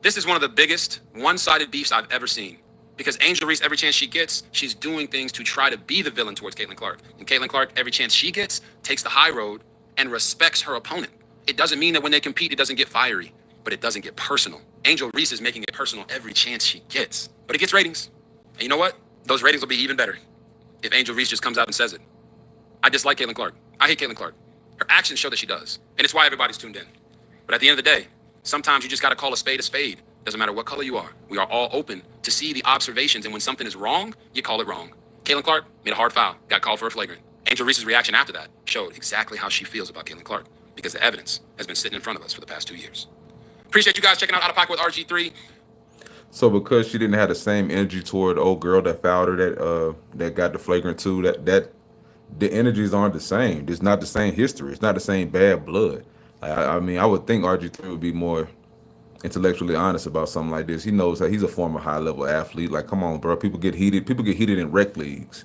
This is one of the biggest one-sided beefs I've ever seen. Because Angel Reese, every chance she gets, she's doing things to try to be the villain towards Caitlin Clark. And Caitlin Clark, every chance she gets, takes the high road and respects her opponent. It doesn't mean that when they compete, it doesn't get fiery, but it doesn't get personal. Angel Reese is making it personal every chance she gets. But it gets ratings. And you know what? Those ratings will be even better if Angel Reese just comes out and says it. I dislike Caitlin Clark. I hate Caitlin Clark. Her actions show that she does. And it's why everybody's tuned in. But at the end of the day, sometimes you just got to call a spade a spade. Doesn't matter what color you are. We are all open to see the observations. And when something is wrong, you call it wrong. Caitlin Clark made a hard foul, got called for a flagrant. Angel Reese's reaction after that showed exactly how she feels about Caitlin Clark because the evidence has been sitting in front of us for the past 2 years. Appreciate you guys checking out of Pocket with RG3. So because she didn't have the same energy toward the old girl that fouled her, that got the flagrant two, that the energies aren't the same. It's not the same history. It's not the same bad blood. I mean, I would think RG3 would be more intellectually honest about something like this. He knows that he's a former high level athlete. Like, come on, bro. People get heated. People get heated in rec leagues.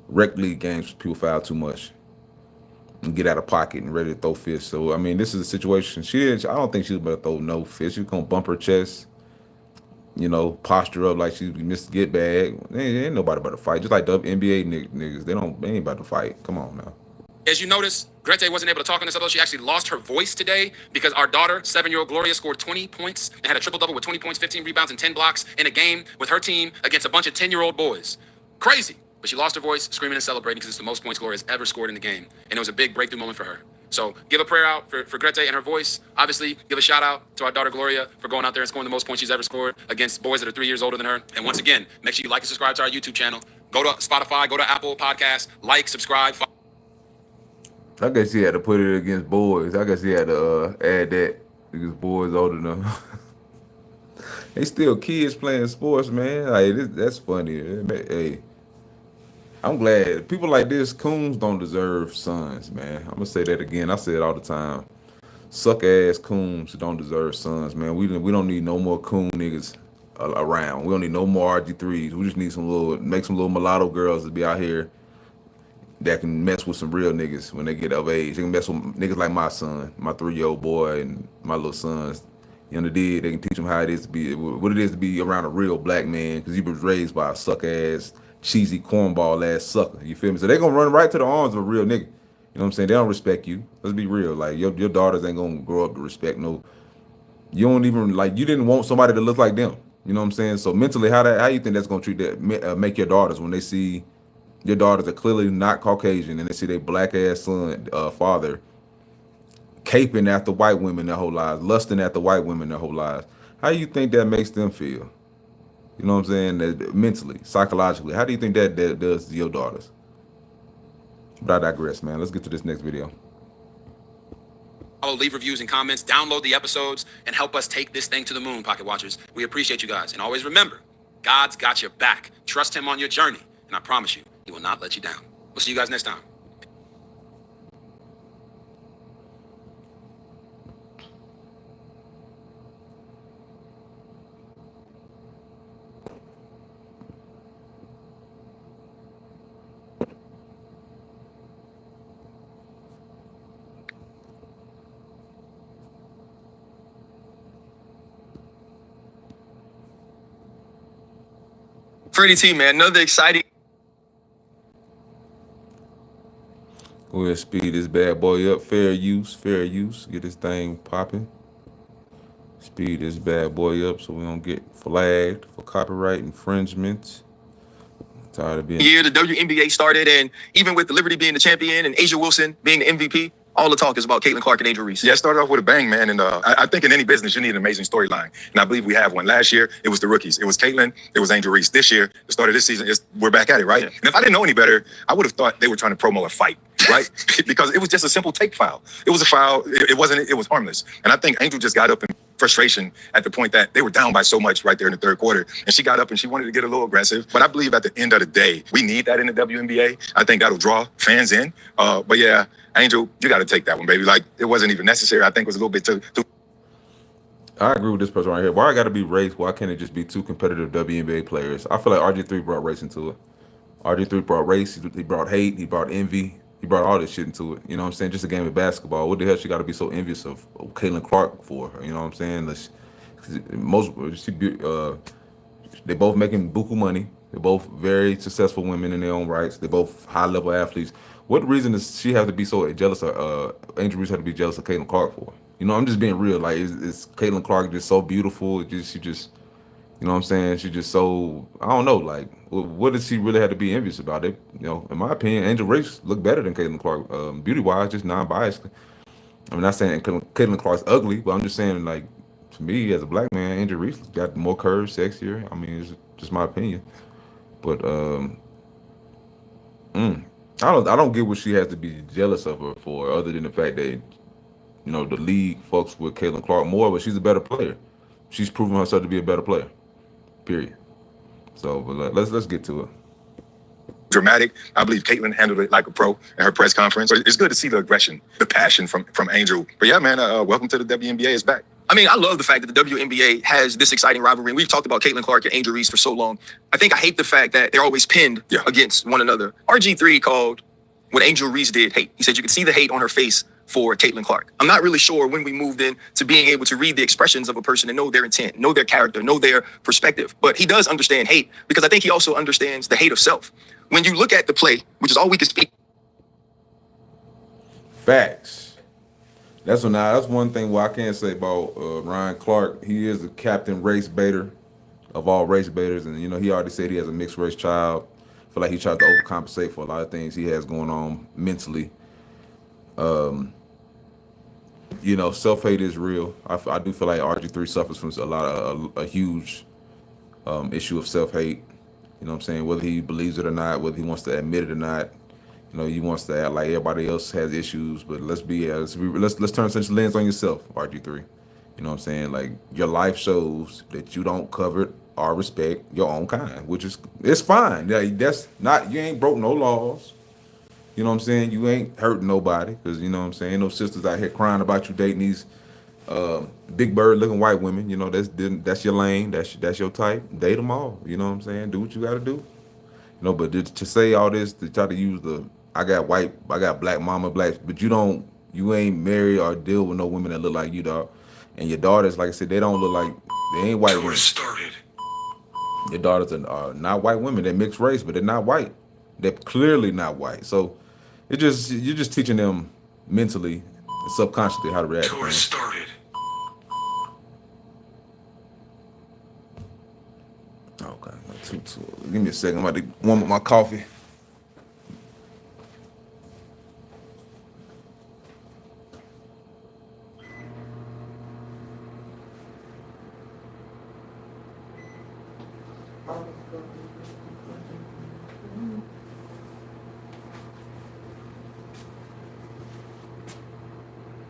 Rec league games, people foul too much and get out of pocket and ready to throw fists. So I mean, this is a situation. She didn't. I don't think she was about to throw no fist. She was gonna bump her chest. Posture up like she missed get bag. Ain't nobody about to fight. Just like the NBA niggas, they ain't about to fight. Come on now. As you notice, Grete wasn't able to talk on this episode. She actually lost her voice today because our daughter, 7-year-old Gloria, scored 20 points and had a triple-double with 20 points, 15 rebounds, and 10 blocks in a game with her team against a bunch of 10-year-old boys. Crazy. But she lost her voice, screaming and celebrating because it's the most points Gloria's ever scored in the game. And it was a big breakthrough moment for her. So give a prayer out for Grete and her voice. Obviously, give a shout out to our daughter Gloria for going out there and scoring the most points she's ever scored against boys that are 3 years older than her. And once again, make sure you like and subscribe to our YouTube channel. Go to Spotify, go to Apple Podcasts, like, subscribe. I guess he had to put it against boys. I guess he had to add that because boys older than them. They still kids playing sports, man. Like that's funny. Hey, I'm glad people like this coons don't deserve sons, man. I'm gonna say that again. I say it all the time. Suck ass coons don't deserve sons, man. We don't need no more coon niggas around. We don't need no more RG3s. We just need make some little mulatto girls to be out here that can mess with some real niggas when they get of age. They can mess with niggas like my son, my 3-year-old boy, and my little sons. They can teach them how it is to be, what it is to be around a real black man, because he was raised by a suck ass, cheesy cornball ass sucker. You feel me? So they gonna run right to the arms of a real nigga. You know what I'm saying? They don't respect you. Let's be real. Like your daughters ain't gonna grow up to respect no. You don't even like. You didn't want somebody to look like them. You know what I'm saying? So mentally, how you think that's gonna treat that make your daughters when they see your daughters are clearly not Caucasian and they see their black ass son father caping after white women their whole lives, lusting after white women their whole lives? How do you think that makes them feel? You know what I'm saying? Mentally, psychologically, how do you think that does to your daughters? But I digress, man. Let's get to this next video. Follow, leave reviews and comments, download the episodes, and help us take this thing to the moon, Pocket Watchers. We appreciate you guys. And always remember, God's got your back. Trust him on your journey. And I promise you, he will not let you down. We'll see you guys next time. Freddie T, man, another exciting. Go ahead and speed this bad boy up. Fair use. Get this thing popping. Speed this bad boy up so we don't get flagged for copyright infringements. Tired of being year the WNBA started, and even with the Liberty being the champion and Asia Wilson being the MVP, all the talk is about Caitlin Clark and Angel Reese. Yeah, it started off with a bang, man. And I think in any business, you need an amazing storyline. And I believe we have one. Last year, it was the rookies. It was Caitlin. It was Angel Reese. This year, the start of this season, we're back at it, right? Yeah. And if I didn't know any better, I would have thought they were trying to promo a fight, right? Because it was just a simple take foul. It was a foul. It was harmless. And I think Angel just got up in frustration at the point that they were down by so much right there in the third quarter. And she got up and she wanted to get a little aggressive. But I believe at the end of the day, we need that in the WNBA. I think that'll draw fans in. But yeah, Angel, you got to take that one, baby. Like, it wasn't even necessary. I think it was a little bit too. I agree with this person right here. Why I got to be race? Why can't it just be two competitive WNBA players? I feel like RG3 brought race into it. RG3 brought race. He brought hate. He brought envy. He brought all this shit into it. You know what I'm saying? Just a game of basketball. What the hell she got to be so envious of Caitlin Clark for? You know what I'm saying? They both making buku money. They're both very successful women in their own rights. They're both high level athletes. What reason does she have to be so jealous of Angel Reese have to be jealous of Caitlin Clark for? You know, I'm just being real. Like, is Caitlin Clark just so beautiful? She just, you know what I'm saying? She just so, I don't know. Like, what does she really have to be envious about? It, you know, in my opinion, Angel Reese look better than Caitlin Clark, beauty wise, just non-biased. I'm not saying Caitlin Clark's ugly, but I'm just saying, like, to me as a black man, Angel Reese got more curves, sexier. I mean, it's just my opinion. But I don't get what she has to be jealous of her for, other than the fact that, you know, the league fucks with Caitlin Clark more, but she's a better player. She's proven herself to be a better player. Period. So, but let's get to it. Dramatic. I believe Caitlyn handled it like a pro in her press conference. So it's good to see the aggression, the passion from Angel. But yeah, man, welcome to the WNBA. It's back. I mean, I love the fact that the WNBA has this exciting rivalry. And we've talked about Caitlin Clark and Angel Reese for so long. I think I hate the fact that they're always pinned against one another. RG3 called what Angel Reese did hate. He said you could see the hate on her face for Caitlin Clark. I'm not really sure when we moved in to being able to read the expressions of a person and know their intent, know their character, know their perspective. But he does understand hate because I think he also understands the hate of self. When you look at the play, which is all we can speak. Facts. That's one thing what I can't say about Ryan Clark. He is a captain race baiter of all race baiters, and he already said he has a mixed race child. I feel like he tried to overcompensate for a lot of things he has going on mentally. Self-hate is real. I do feel like RG3 suffers from a huge issue of self-hate. You know what I'm saying? Whether he believes it or not, whether he wants to admit it or not, he wants to act like everybody else has issues. But let's turn such a lens on yourself, RG3. You know what I'm saying? Like, your life shows that you don't covet or respect your own kind, which is it's fine. That's not, you ain't broke no laws. You know what I'm saying? You ain't hurting nobody, because you know what I'm saying? No sisters out here crying about you dating these big bird looking white women. That's your lane. That's your type. Date them all. You know what I'm saying? Do what you got to do. But to say all this, to try to use I got black mama, but you ain't married or deal with no women that look like you, dog. And your daughters, like I said, they don't look like, they ain't white women. Your daughters are not white women. They're mixed race, but they're not white. They're clearly not white. So you're just teaching them mentally and subconsciously how to react. Tour started. Okay, give me a second. I'm about to warm up my coffee.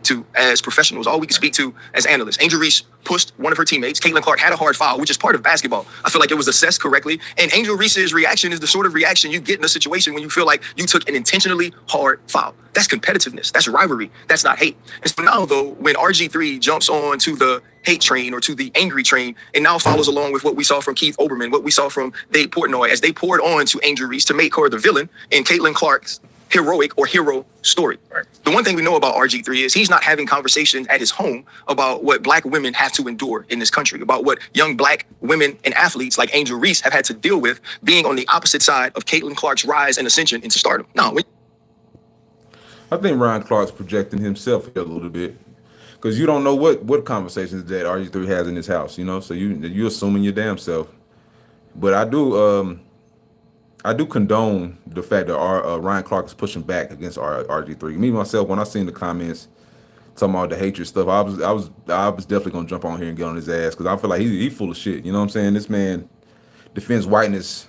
To as professionals, all we can speak to as analysts. Angel Reese pushed one of her teammates. Caitlin Clark had a hard foul, which is part of basketball. I feel like it was assessed correctly. And Angel Reese's reaction is the sort of reaction you get in a situation when you feel like you took an intentionally hard foul. That's competitiveness. That's rivalry. That's not hate. And so now, though, when RG3 jumps on to the hate train or to the angry train and now follows along with what we saw from Keith Olbermann, what we saw from Dave Portnoy as they poured on to Angel Reese to make her the villain in Caitlin Clark's heroic or hero story. Right. The one thing we know about RG3 is he's not having conversations at his home about what black women have to endure in this country, about what young black women and athletes like Angel Reese have had to deal with being on the opposite side of Caitlin Clark's rise and ascension into stardom. No, I think Ryan Clark's projecting himself here a little bit, because you don't know what conversations that RG3 has in his house, so you assuming your damn self. But I do condone the fact that Ryan Clark is pushing back against RG3. Me myself, when I seen the comments talking about the hatred stuff, I was definitely gonna jump on here and get on his ass, because I feel like he's full of shit. You know what I'm saying? This man defends whiteness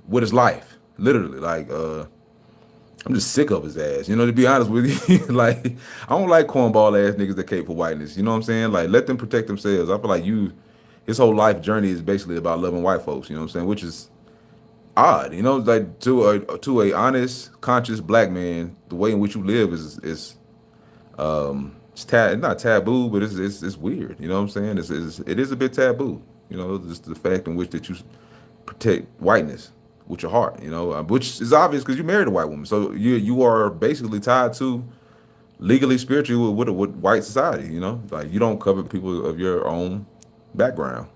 with his life, literally. Like, I'm just sick of his ass. To be honest with you, like, I don't like cornball ass niggas that cape for whiteness. You know what I'm saying? Like, let them protect themselves. I feel like his whole life journey is basically about loving white folks. You know what I'm saying? Which is odd, like to a honest, conscious black man, the way in which you live is it's not taboo, but it's weird. You know what I'm saying? It is a bit taboo. Just the fact in which that you protect whiteness with your heart. Which is obvious because you married a white woman, so you are basically tied to legally, spiritually with white society. Like, you don't cover people of your own background.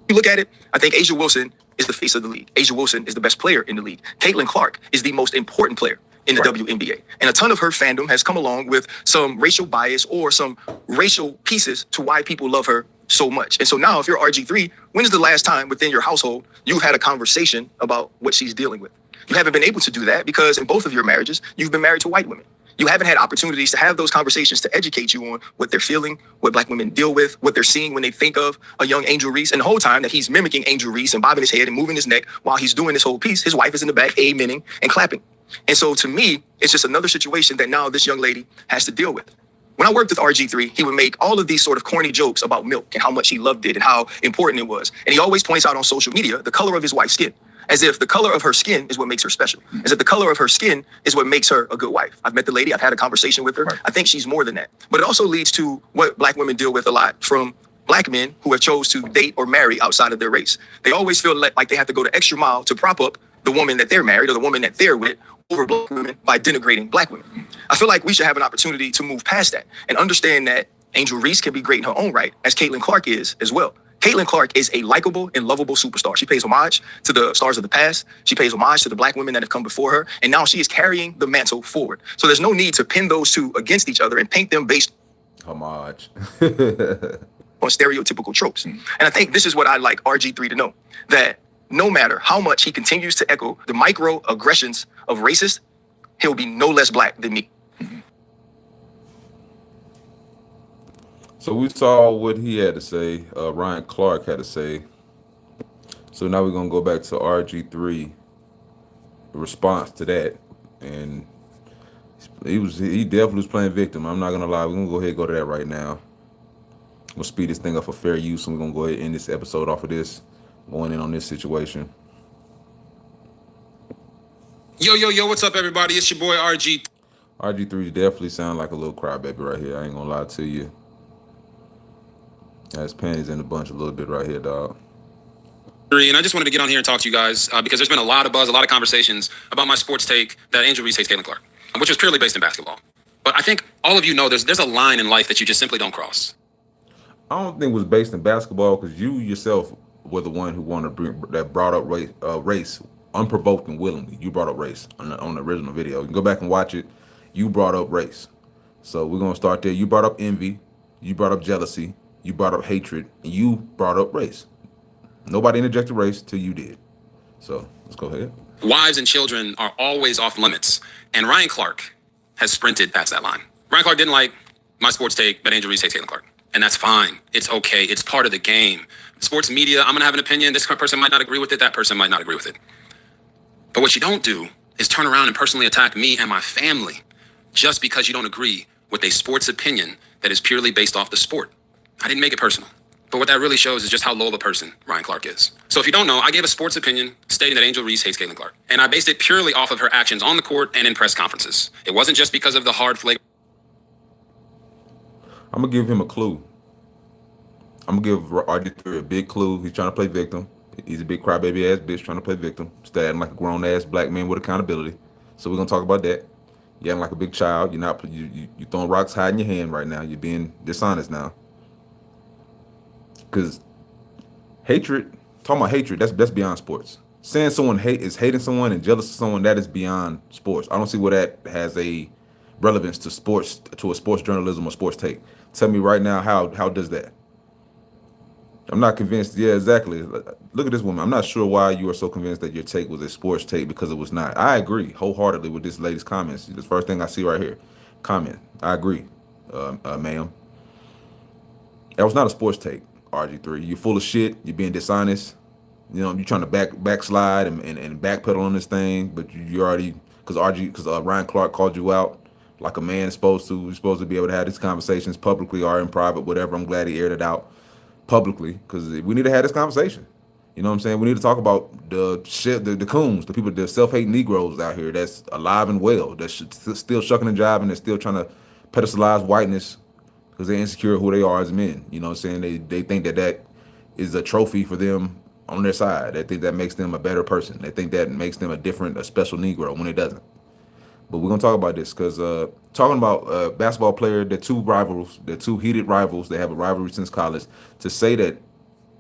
You look at it, I think A'ja Wilson is the face of the league. A'ja Wilson is the best player in the league. Caitlin Clark is the most important player in the WNBA. And a ton of her fandom has come along with some racial bias or some racial pieces to why people love her so much. And so now, if you're RG3, when is the last time within your household you've had a conversation about what she's dealing with? You haven't been able to do that because in both of your marriages, you've been married to white women. You haven't had opportunities to have those conversations to educate you on what they're feeling, what black women deal with, what they're seeing when they think of a young Angel Reese. And the whole time that he's mimicking Angel Reese and bobbing his head and moving his neck while he's doing this whole piece, his wife is in the back amening and clapping. And so to me, it's just another situation that now this young lady has to deal with. When I worked with RG3, he would make all of these sort of corny jokes about milk and how much he loved it and how important it was. And he always points out on social media the color of his wife's skin, as if the color of her skin is what makes her special, as if the color of her skin is what makes her a good wife. I've met the lady. I've had a conversation with her. I think she's more than that. But it also leads to what black women deal with a lot from black men who have chose to date or marry outside of their race. They always feel like they have to go the extra mile to prop up the woman that they're married or the woman that they're with over black women by denigrating black women. I feel like we should have an opportunity to move past that and understand that Angel Reese can be great in her own right, as Caitlin Clark is as well. Caitlin Clark is a likable and lovable superstar. She pays homage to the stars of the past. She pays homage to the black women that have come before her. And now she is carrying the mantle forward. So there's no need to pin those two against each other and paint them based Homage. on stereotypical tropes. And I think this is what I'd like RG3 to know, that no matter how much he continues to echo the microaggressions of racists, he'll be no less black than me. So we saw what he had to say, Ryan Clark had to say. So now we're going to go back to RG3 response to that. And he definitely was playing victim. I'm not going to lie. We're going to go ahead and go to that right now. We'll speed this thing up for fair use, and we're going to go ahead and end this episode off of this, going in on this situation. Yo, what's up, everybody? It's your boy RG. RG3 definitely sound like a little crybaby right here. I ain't going to lie to you. Has panties in a bunch a little bit right here, dog. And I just wanted to get on here and talk to you guys because there's been a lot of buzz, a lot of conversations about my sports take that Angel Reese hates Caitlin Clark, which was purely based in basketball. But I think all of you know there's a line in life that you just simply don't cross. I don't think it was based in basketball because you yourself were the one who wanted to bring that brought up race unprovoked and willingly. You brought up race on the original video. You can go back and watch it. You brought up race. So we're gonna start there. You brought up envy. You brought up jealousy. You brought up hatred, and you brought up race. Nobody interjected race till you did. So let's go ahead. Wives and children are always off limits, and Ryan Clark has sprinted past that line. Ryan Clark didn't like my sports take that Angel Reese hates Caitlin Clark, and that's fine. It's okay. It's part of the game. Sports media, I'm gonna have an opinion. This person might not agree with it. That person might not agree with it. But what you don't do is turn around and personally attack me and my family just because you don't agree with a sports opinion that is purely based off the sport. I didn't make it personal. But what that really shows is just how low of a person Ryan Clark is. So if you don't know, I gave a sports opinion stating that Angel Reese hates Caitlin Clark. And I based it purely off of her actions on the court and in press conferences. It wasn't just because of the hard flagrant. I'm going to give him a clue. I'm going to give RG3 a big clue. He's trying to play victim. He's a big crybaby ass bitch trying to play victim. Standing like a grown ass black man with accountability. So we're going to talk about that. You're acting like a big child. You're not, you throwing rocks high in your hand right now. You're being dishonest now. Because hatred, talking about hatred, that's beyond sports. Saying someone is hating someone and jealous of someone, that is beyond sports. I don't see where that has a relevance to sports, to a sports journalism or sports take. Tell me right now, how does that? I'm not convinced. Yeah, exactly. Look at this woman. I'm not sure why you are so convinced that your take was a sports take, because it was not. I agree wholeheartedly with this lady's comments. The first thing I see right here, comment. I agree, ma'am. That was not a sports take. RG3, you're full of shit. You're being dishonest. You know, you're trying to backslide and backpedal on this thing, but you already, because Ryan Clark called you out like a man is supposed to. You're supposed to be able to have these conversations publicly or in private, whatever. I'm glad he aired it out publicly, because we need to have this conversation. You know what I'm saying? We need to talk about the shit, the coons, the people, the self-hate Negroes out here that's alive and well, that's still shucking and jiving, and still trying to pedestalize whiteness because they're insecure who they are as men. You know what I'm saying? They think that is a trophy for them on their side. They think that makes them a better person. They think that makes them a special Negro, when it doesn't. But we're going to talk about this because talking about basketball player, they're two heated rivals. They have a rivalry since college. To say that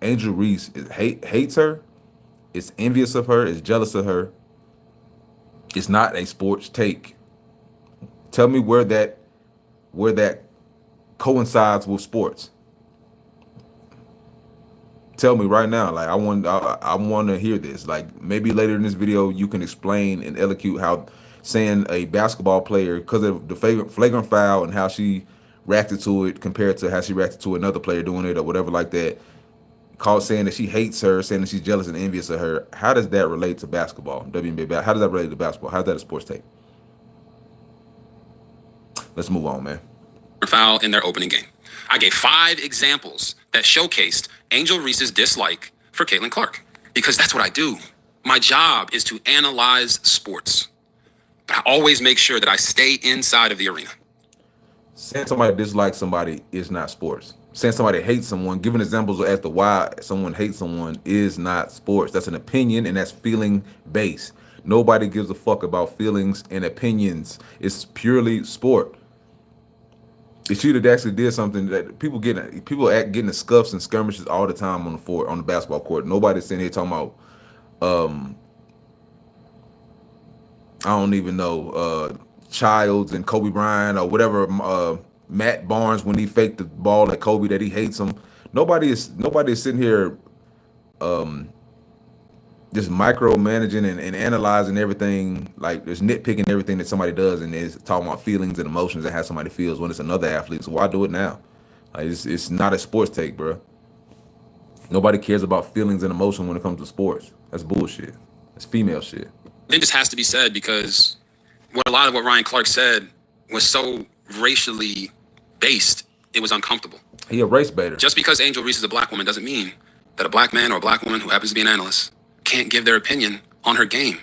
Angel Reese hates her, is envious of her, is jealous of her, it's not a sports take. Tell me where that coincides with sports. Tell me right now. Like I want to hear this. Like maybe later in this video you can explain and eloquent how saying a basketball player, because of the flagrant foul and how she reacted to it compared to how she reacted to another player doing it or whatever like that, saying that she hates her, saying that she's jealous and envious of her. How does that relate to basketball? WNBA. How does that relate to basketball? How's that a sports take? Let's move on, man. foul in their opening game. I gave 5 examples that showcased Angel Reese's dislike for Caitlin Clark, because that's what I do. My job is to analyze sports, but I always make sure that I stay inside of the arena. Saying somebody dislikes somebody is not sports. Saying somebody hates someone, giving examples as to why someone hates someone is not sports. That's an opinion, and that's feeling based. Nobody gives a fuck about feelings and opinions. It's purely sport. If you'd actually did something that people getting the scuffs and skirmishes all the time on the basketball court. Nobody's sitting here talking about I don't even know Childs and Kobe Bryant or whatever, Matt Barnes when he faked the ball at Kobe that he hates him. Nobody is sitting here just micromanaging and analyzing everything, like just nitpicking everything that somebody does, and is talking about feelings and emotions and how somebody feels when it's another athlete. So why do it now? Like it's not a sports take, bro. Nobody cares about feelings and emotion when it comes to sports. That's bullshit. That's female shit. It just has to be said, because a lot of what Ryan Clark said was so racially based, it was uncomfortable. He a race baiter. Just because Angel Reese is a black woman doesn't mean that a black man or a black woman who happens to be an analyst can't give their opinion on her game.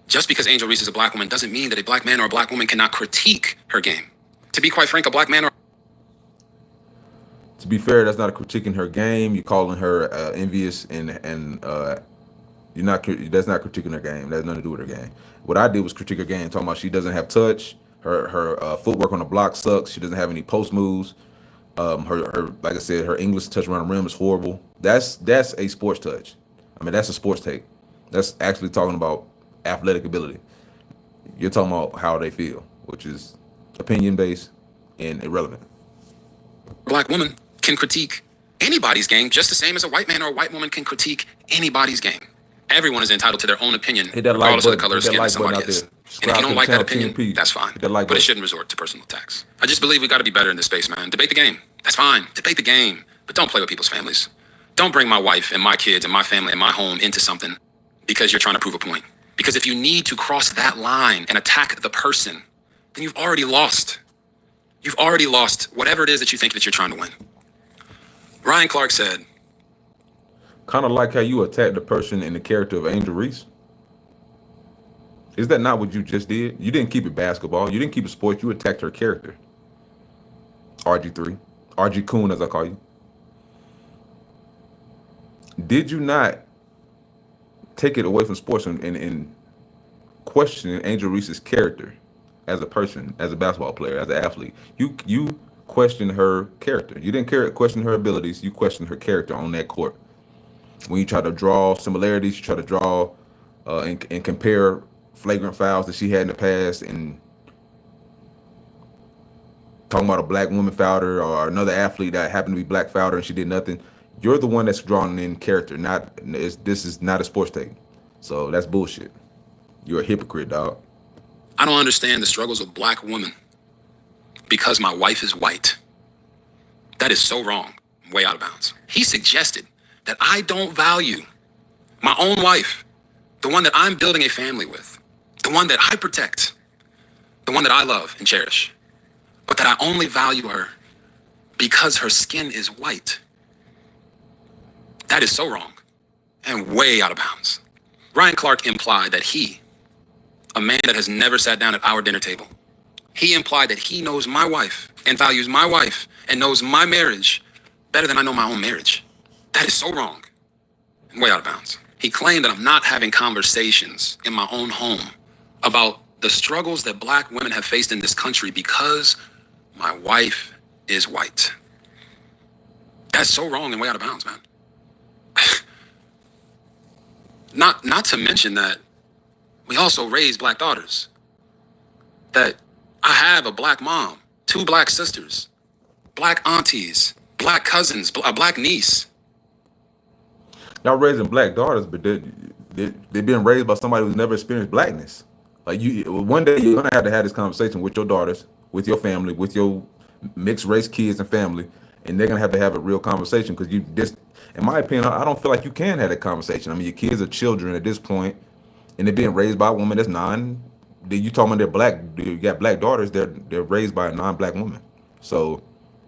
Just because Angel Reese is a black woman doesn't mean that a black man or a black woman cannot critique her game. To be quite frank, a black man or... To be fair, that's not a critiquing her game. You're calling her envious and you're not. That's not critiquing her game. That has nothing to do with her game. What I did was critique her game, talking about she doesn't have touch. Her footwork on the block sucks. She doesn't have any post moves. Her like I said, her English touch around the rim is horrible. That's a sports touch. I mean, that's a sports take. That's actually talking about athletic ability. You're talking about how they feel, which is opinion based and irrelevant. Black woman can critique anybody's game just the same as a white man or a white woman can critique anybody's game. Everyone is entitled to their own opinion, regardless of the color of skin that somebody is. And if you don't like that opinion, that's fine. But it shouldn't resort to personal attacks. I just believe we got to be better in this space, man. Debate the game. That's fine. Debate the game. But don't play with people's families. Don't bring my wife and my kids and my family and my home into something because you're trying to prove a point. Because if you need to cross that line and attack the person, then you've already lost. You've already lost whatever it is that you think that you're trying to win. Ryan Clark said, kind of like how you attacked the person in the character of Angel Reese. Is that not what you just did? You didn't keep it basketball. You didn't keep it sports. You attacked her character. RG3. RG Coon, as I call you. Did you not take it away from sports and question Angel Reese's character as a person, as a basketball player, as an athlete? You questioned her character. You didn't question her abilities. You questioned her character on that court. When you try to draw similarities, you try to draw and compare flagrant fouls that she had in the past, and talking about a black woman fouled her or another athlete that happened to be black fouled her and she did nothing. You're the one that's drawing in character. This is not a sports take. So that's bullshit. You're a hypocrite, dog. I don't understand the struggles of black women because my wife is white. That is so wrong. Way out of bounds. He suggested that I don't value my own wife, the one that I'm building a family with, the one that I protect, the one that I love and cherish, but that I only value her because her skin is white. That is so wrong and way out of bounds. Ryan Clark implied that he, a man that has never sat down at our dinner table, he implied that he knows my wife and values my wife and knows my marriage better than I know my own marriage. That is so wrong and way out of bounds. He claimed that I'm not having conversations in my own home about the struggles that black women have faced in this country because my wife is white. That's so wrong and way out of bounds, man. Not to mention that we also raise black daughters. That I have a black mom, 2 black sisters, black aunties, black cousins, a black niece. Y'all raising black daughters, but they're being raised by somebody who's never experienced blackness. Like one day you're gonna have to have this conversation with your daughters, with your family, with your mixed race kids and family, and they're gonna have to have a real conversation because you just, in my opinion, I don't feel like you can have that conversation. I mean, your kids are children at this point, and they're being raised by a woman that's you talking about they're black. You got black daughters. They're raised by a non-black woman. So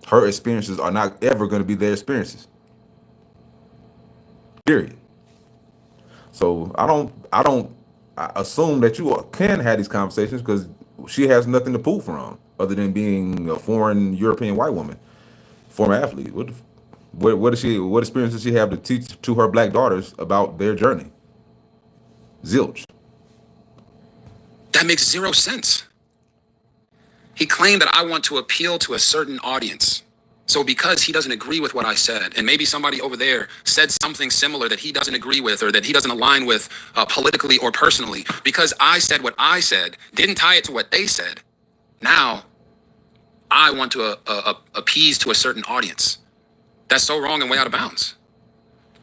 her experiences are not ever going to be their experiences. Period. So I assume that you can have these conversations because she has nothing to pull from other than being a foreign European white woman, former athlete. What experience does she have to teach to her black daughters about their journey? Zilch. That makes zero sense. He claimed that I want to appeal to a certain audience. So because he doesn't agree with what I said, and maybe somebody over there said something similar that he doesn't agree with or that he doesn't align with politically or personally, because I said what I said, didn't tie it to what they said, now I want to appease to a certain audience. That's so wrong and way out of bounds.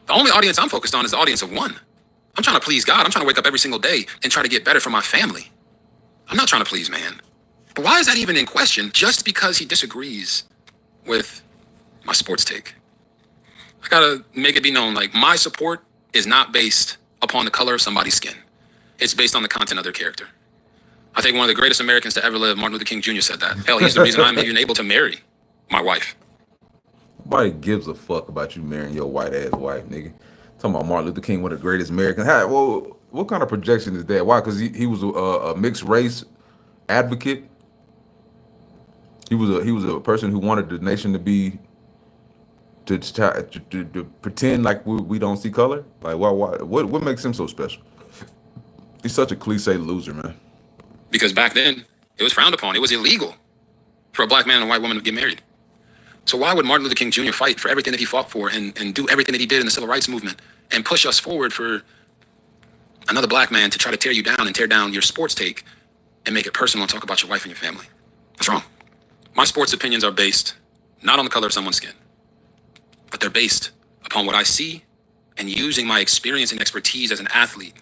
The only audience I'm focused on is the audience of one. I'm trying to please God. I'm trying to wake up every single day and try to get better for my family. I'm not trying to please man. But why is that even in question just because he disagrees with my sports take? I gotta make it be known, like, my support is not based upon the color of somebody's skin. It's based on the content of their character. I think one of the greatest Americans to ever live, Martin Luther King Jr., said that. Hell, he's the reason I'm even able to marry my wife. Nobody gives a fuck about you marrying your white ass wife, nigga. Talking about Martin Luther King, one of the greatest Americans. Well, what kind of projection is that? Why? Because he was a mixed race advocate. He was a person who wanted the nation to be to pretend like we don't see color. Like why what makes him so special? He's such a cliche loser, man. Because back then, it was frowned upon. It was illegal for a black man and a white woman to get married. So why would Martin Luther King Jr. fight for everything that he fought for and do everything that he did in the civil rights movement and push us forward for another black man to try to tear you down and tear down your sports take and make it personal and talk about your wife and your family? That's wrong. My sports opinions are based not on the color of someone's skin, but they're based upon what I see and using my experience and expertise as an athlete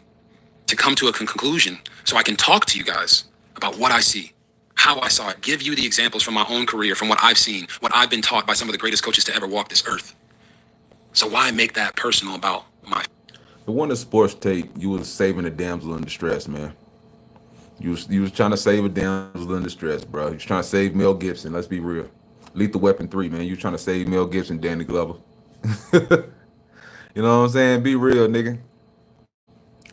to come to a conclusion so I can talk to you guys about what I see, how I saw it, give you the examples from my own career, from what I've seen, what I've been taught by some of the greatest coaches to ever walk this earth. So why make that personal about my... The one in sports tape, you was saving a damsel in distress, man. You was trying to save a damsel in distress, bro. You was trying to save Mel Gibson. Let's be real. Lethal Weapon 3, man. You was trying to save Mel Gibson, Danny Glover. You know what I'm saying? Be real, nigga.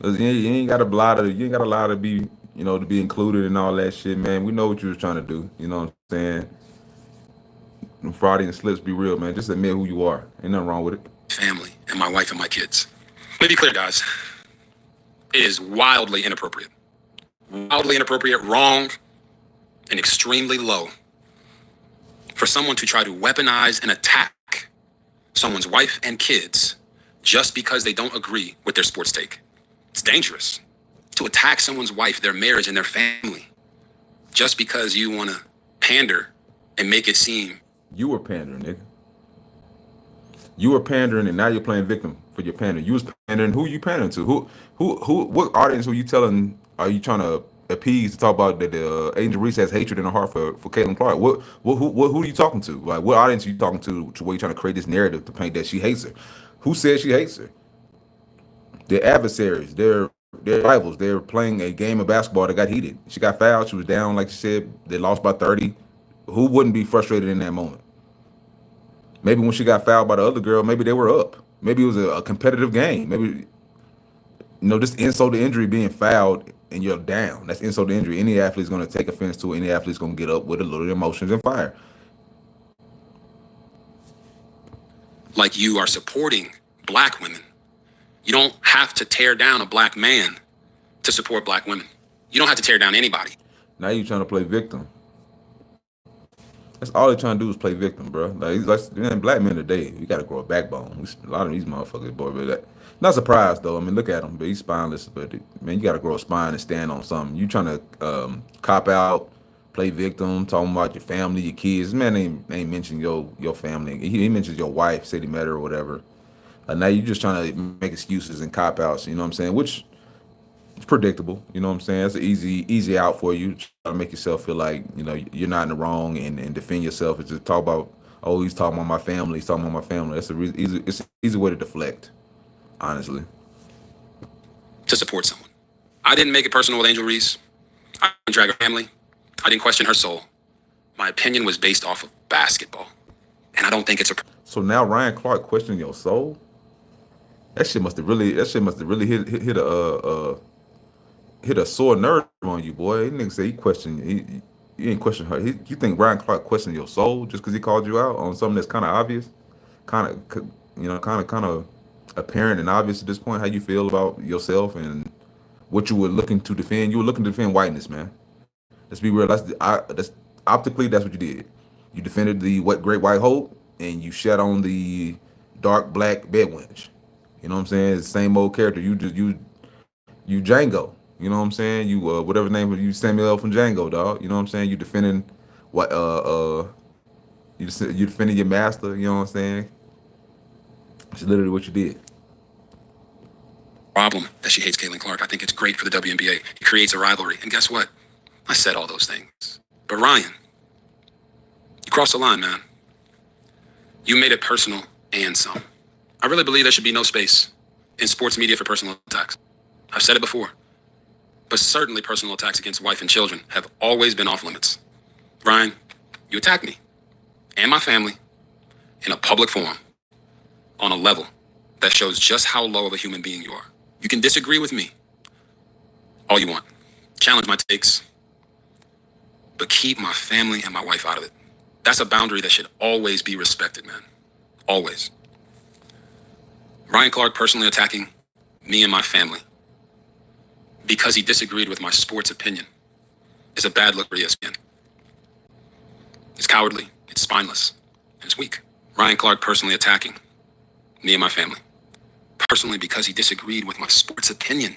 You ain't got a lot to be, to be included in all that shit, man. We know what you was trying to do. You know what I'm saying? Them Freudian slips, be real, man. Just admit who you are. Ain't nothing wrong with it. family and my wife and my kids. Let me be clear, guys. It is wildly inappropriate. Wildly inappropriate, wrong, and extremely low for someone to try to weaponize and attack someone's wife and kids just because they don't agree with their sports take. It's dangerous to attack someone's wife, their marriage, and their family just because you want to pander and make it seem. You were pandering, nigga. You were pandering, and now you're playing victim for your pandering. You was pandering. Who you pandering to? What audience were you telling? Are you trying to appease to talk about that Angel Reese has hatred in her heart for Caitlin Clark? Who are you talking to? Like, what audience are you talking to where you're trying to create this narrative to paint that she hates her? Who said she hates her? Their adversaries, their rivals. They're playing a game of basketball that got heated. She got fouled. She was down, like you said. They lost by 30. Who wouldn't be frustrated in that moment? Maybe when she got fouled by the other girl, maybe they were up. Maybe it was a competitive game. Maybe, just insult to injury, being fouled and you're down. That's insult to injury. Any athlete's going to take offense to it. Any athlete's going to get up with a little emotions and fire. Like, you are supporting black women. You don't have to tear down a black man to support black women. You don't have to tear down anybody. Now you're trying to play victim. That's all they're trying to do is play victim, bro. Like, man, black men today, we got to grow a backbone. A lot of these motherfuckers, boy, but not surprised though. I mean, look at him, but he's spineless. But man, you got to grow a spine and stand on something. You trying to cop out, play victim, talking about your family, your kids. Man ain't mentioning your family. He mentions your wife, said he met her or whatever. Now you just trying to make excuses and cop outs. You know what I'm saying? Which it's predictable. You know what I'm saying? It's an easy out for you. Try to make yourself feel like, you're not in the wrong and defend yourself. It's just talk about, oh, he's talking about my family. He's talking about my family. That's it's an easy way to deflect, honestly. To support someone. I didn't make it personal with Angel Reese. I didn't drag her family. I didn't question her soul. My opinion was based off of basketball. And I don't think it's a So now Ryan Clark questioning your soul? That shit must have really hit a sore nerve on you, boy. He nigga say he ain't question her. You think Ryan Clark questioned your soul just because he called you out on something that's kind of obvious, kind of apparent and obvious at this point? How you feel about yourself and what you were looking to defend? You were looking to defend whiteness, man. Let's be real. That's optically that's what you did. You defended the great white hope, and you shat on the dark black bed wench. You know what I'm saying? It's the same old character. You Django. You know what I'm saying? You whatever name of you Samuel L. from Django, dog. You know what I'm saying? You defending what you defending your master. You know what I'm saying? It's literally what you did. problem that she hates Caitlin Clark. I think it's great for the WNBA. It creates a rivalry. And guess what? I said all those things. But Ryan, you crossed the line, man. You made it personal and some. I really believe there should be no space in sports media for personal attacks. I've said it before. But certainly personal attacks against wife and children have always been off limits. Ryan, you attacked me and my family in a public forum on a level that shows just how low of a human being you are. You can disagree with me all you want. Challenge my takes, but keep my family and my wife out of it. That's a boundary that should always be respected, man. Always. Ryan Clark personally attacking me and my family because he disagreed with my sports opinion is a bad look for ESPN. It's cowardly, it's spineless, and it's weak. Ryan Clark personally attacking me and my family, personally because he disagreed with my sports opinion,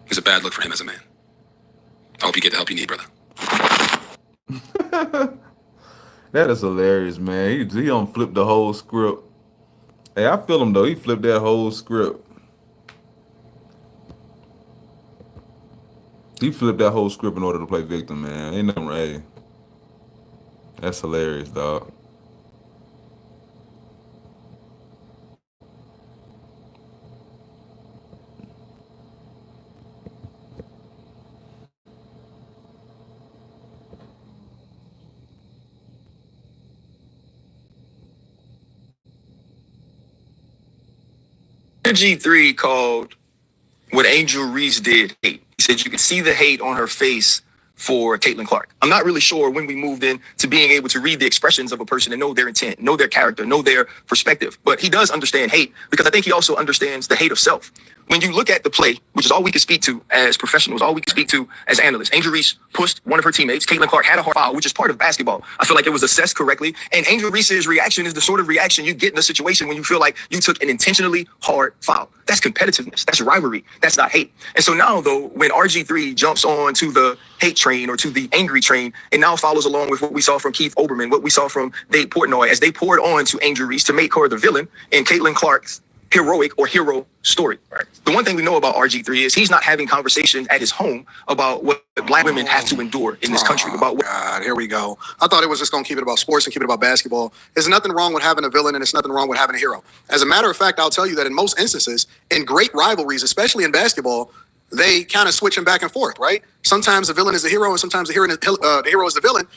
is a bad look for him as a man. I hope you get the help you need, brother. That is hilarious, man. He don't flip the whole script. Hey, I feel him though. He flipped that whole script. He flipped that whole script in order to play victim, man. Ain't nothing right. That's hilarious, dog. RG3 called what Angel Reese did hate. He said you could see the hate on her face for Caitlin Clark. I'm not really sure when we moved in to being able to read the expressions of a person and know their intent, know their character, know their perspective. But he does understand hate because I think he also understands the hate of self. When you look at the play, which is all we can speak to as professionals, all we can speak to as analysts, Angel Reese pushed one of her teammates. Caitlin Clark had a hard foul, which is part of basketball. I feel like it was assessed correctly. And Angel Reese's reaction is the sort of reaction you get in a situation when you feel like you took an intentionally hard foul. That's competitiveness. That's rivalry. That's not hate. And so now, though, when RG3 jumps on to the hate train or to the angry train, it now follows along with what we saw from Keith Olbermann, what we saw from Dave Portnoy as they poured on to Angel Reese to make her the villain in Caitlin Clark's heroic or hero story. Right. The one thing we know about RG3 is he's not having conversations at his home about what black women have to endure in this country. About what God, here we go. I thought it was just going to keep it about sports and keep it about basketball. There's nothing wrong with having a villain and there's nothing wrong with having a hero. As a matter of fact, I'll tell you that in most instances, in great rivalries, especially in basketball, they kind of switch them back and forth, right? Sometimes the villain is the hero and sometimes the hero is the villain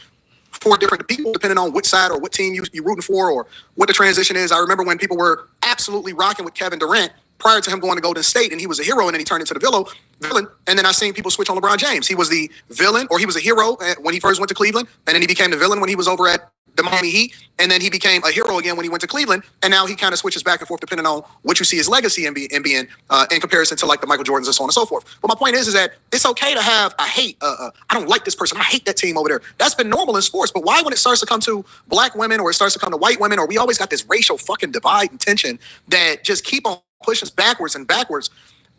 for different people, depending on which side or what team you're rooting for or what the transition is. I remember when people were absolutely rocking with Kevin Durant prior to him going to Golden State, and he was a hero, and then he turned into the villain. And then I seen people switch on LeBron James. He was the villain, or he was a hero when he first went to Cleveland, and then he became the villain when he was over at the Miami Heat, and then he became a hero again when he went to Cleveland, and now he kind of switches back and forth depending on what you see his legacy in being in comparison to like the Michael Jordans and so on and so forth. But my point is that it's okay to have a hate. I don't like this person. I hate that team over there. That's been normal in sports. But why when it starts to come to black women or it starts to come to white women, or we always got this racial fucking divide and tension that just keep on pushing us backwards and backwards?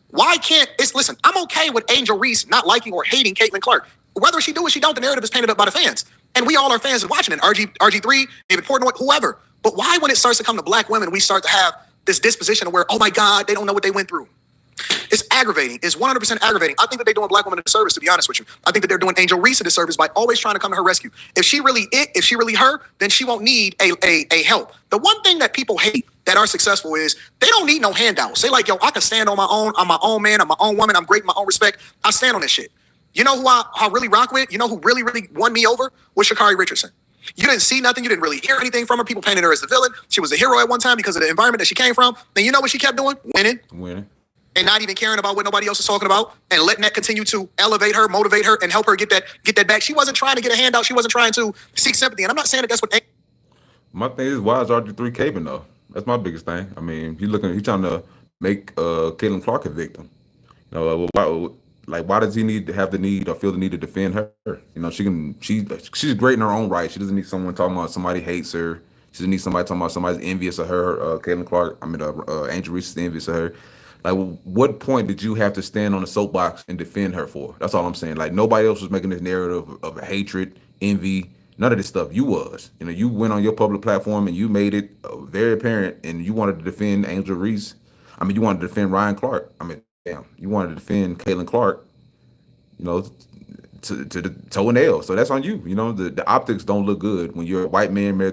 Why can't it's listen, I'm okay with Angel Reese not liking or hating Caitlin Clark. Whether she do or she don't, the narrative is painted up by the fans. And we all are fans and watching it. RG3, David Portnoy, whoever. But why when it starts to come to black women, we start to have this disposition of where, oh my God, they don't know what they went through. It's aggravating. It's 100% aggravating. I think that they're doing black women a disservice, to be honest with you. I think that they're doing Angel Reese a disservice by always trying to come to her rescue. If she really her, then she won't need a help. The one thing that people hate that are successful is they don't need no handouts. They like, yo, I can stand on my own. I'm my own man. I'm my own woman. I'm great in my own respect. I stand on that shit. You know who I really rock with? You know who really, really won me over? Was Sha'Carri Richardson. You didn't see nothing. You didn't really hear anything from her. People painted her as the villain. She was a hero at one time because of the environment that she came from. And you know what she kept doing? Winning. And not even caring about what nobody else is talking about, and letting that continue to elevate her, motivate her, and help her get that back. She wasn't trying to get a handout. She wasn't trying to seek sympathy. And I'm not saying that that's what. My thing is, why is RG3 caping though? That's my biggest thing. I mean, he's trying to make Caitlin Clark a victim. You know, why does he need to have the need or feel the need to defend her? You know, she's great in her own right. She doesn't need someone talking about somebody hates her. She doesn't need somebody talking about somebody's envious of her. Caitlin Clark, Angel Reese is envious of her. Like, what point did you have to stand on the soapbox and defend her for? That's all I'm saying. Like, nobody else was making this narrative of hatred, envy, none of this stuff. You was. You know, you went on your public platform and you made it very apparent, and you wanted to defend Angel Reese. I mean, you wanted to defend Ryan Clark. I mean, damn, you wanted to defend Caitlin Clark, you know, to the toe and nail. So that's on you. You know, the optics don't look good when you're a white man married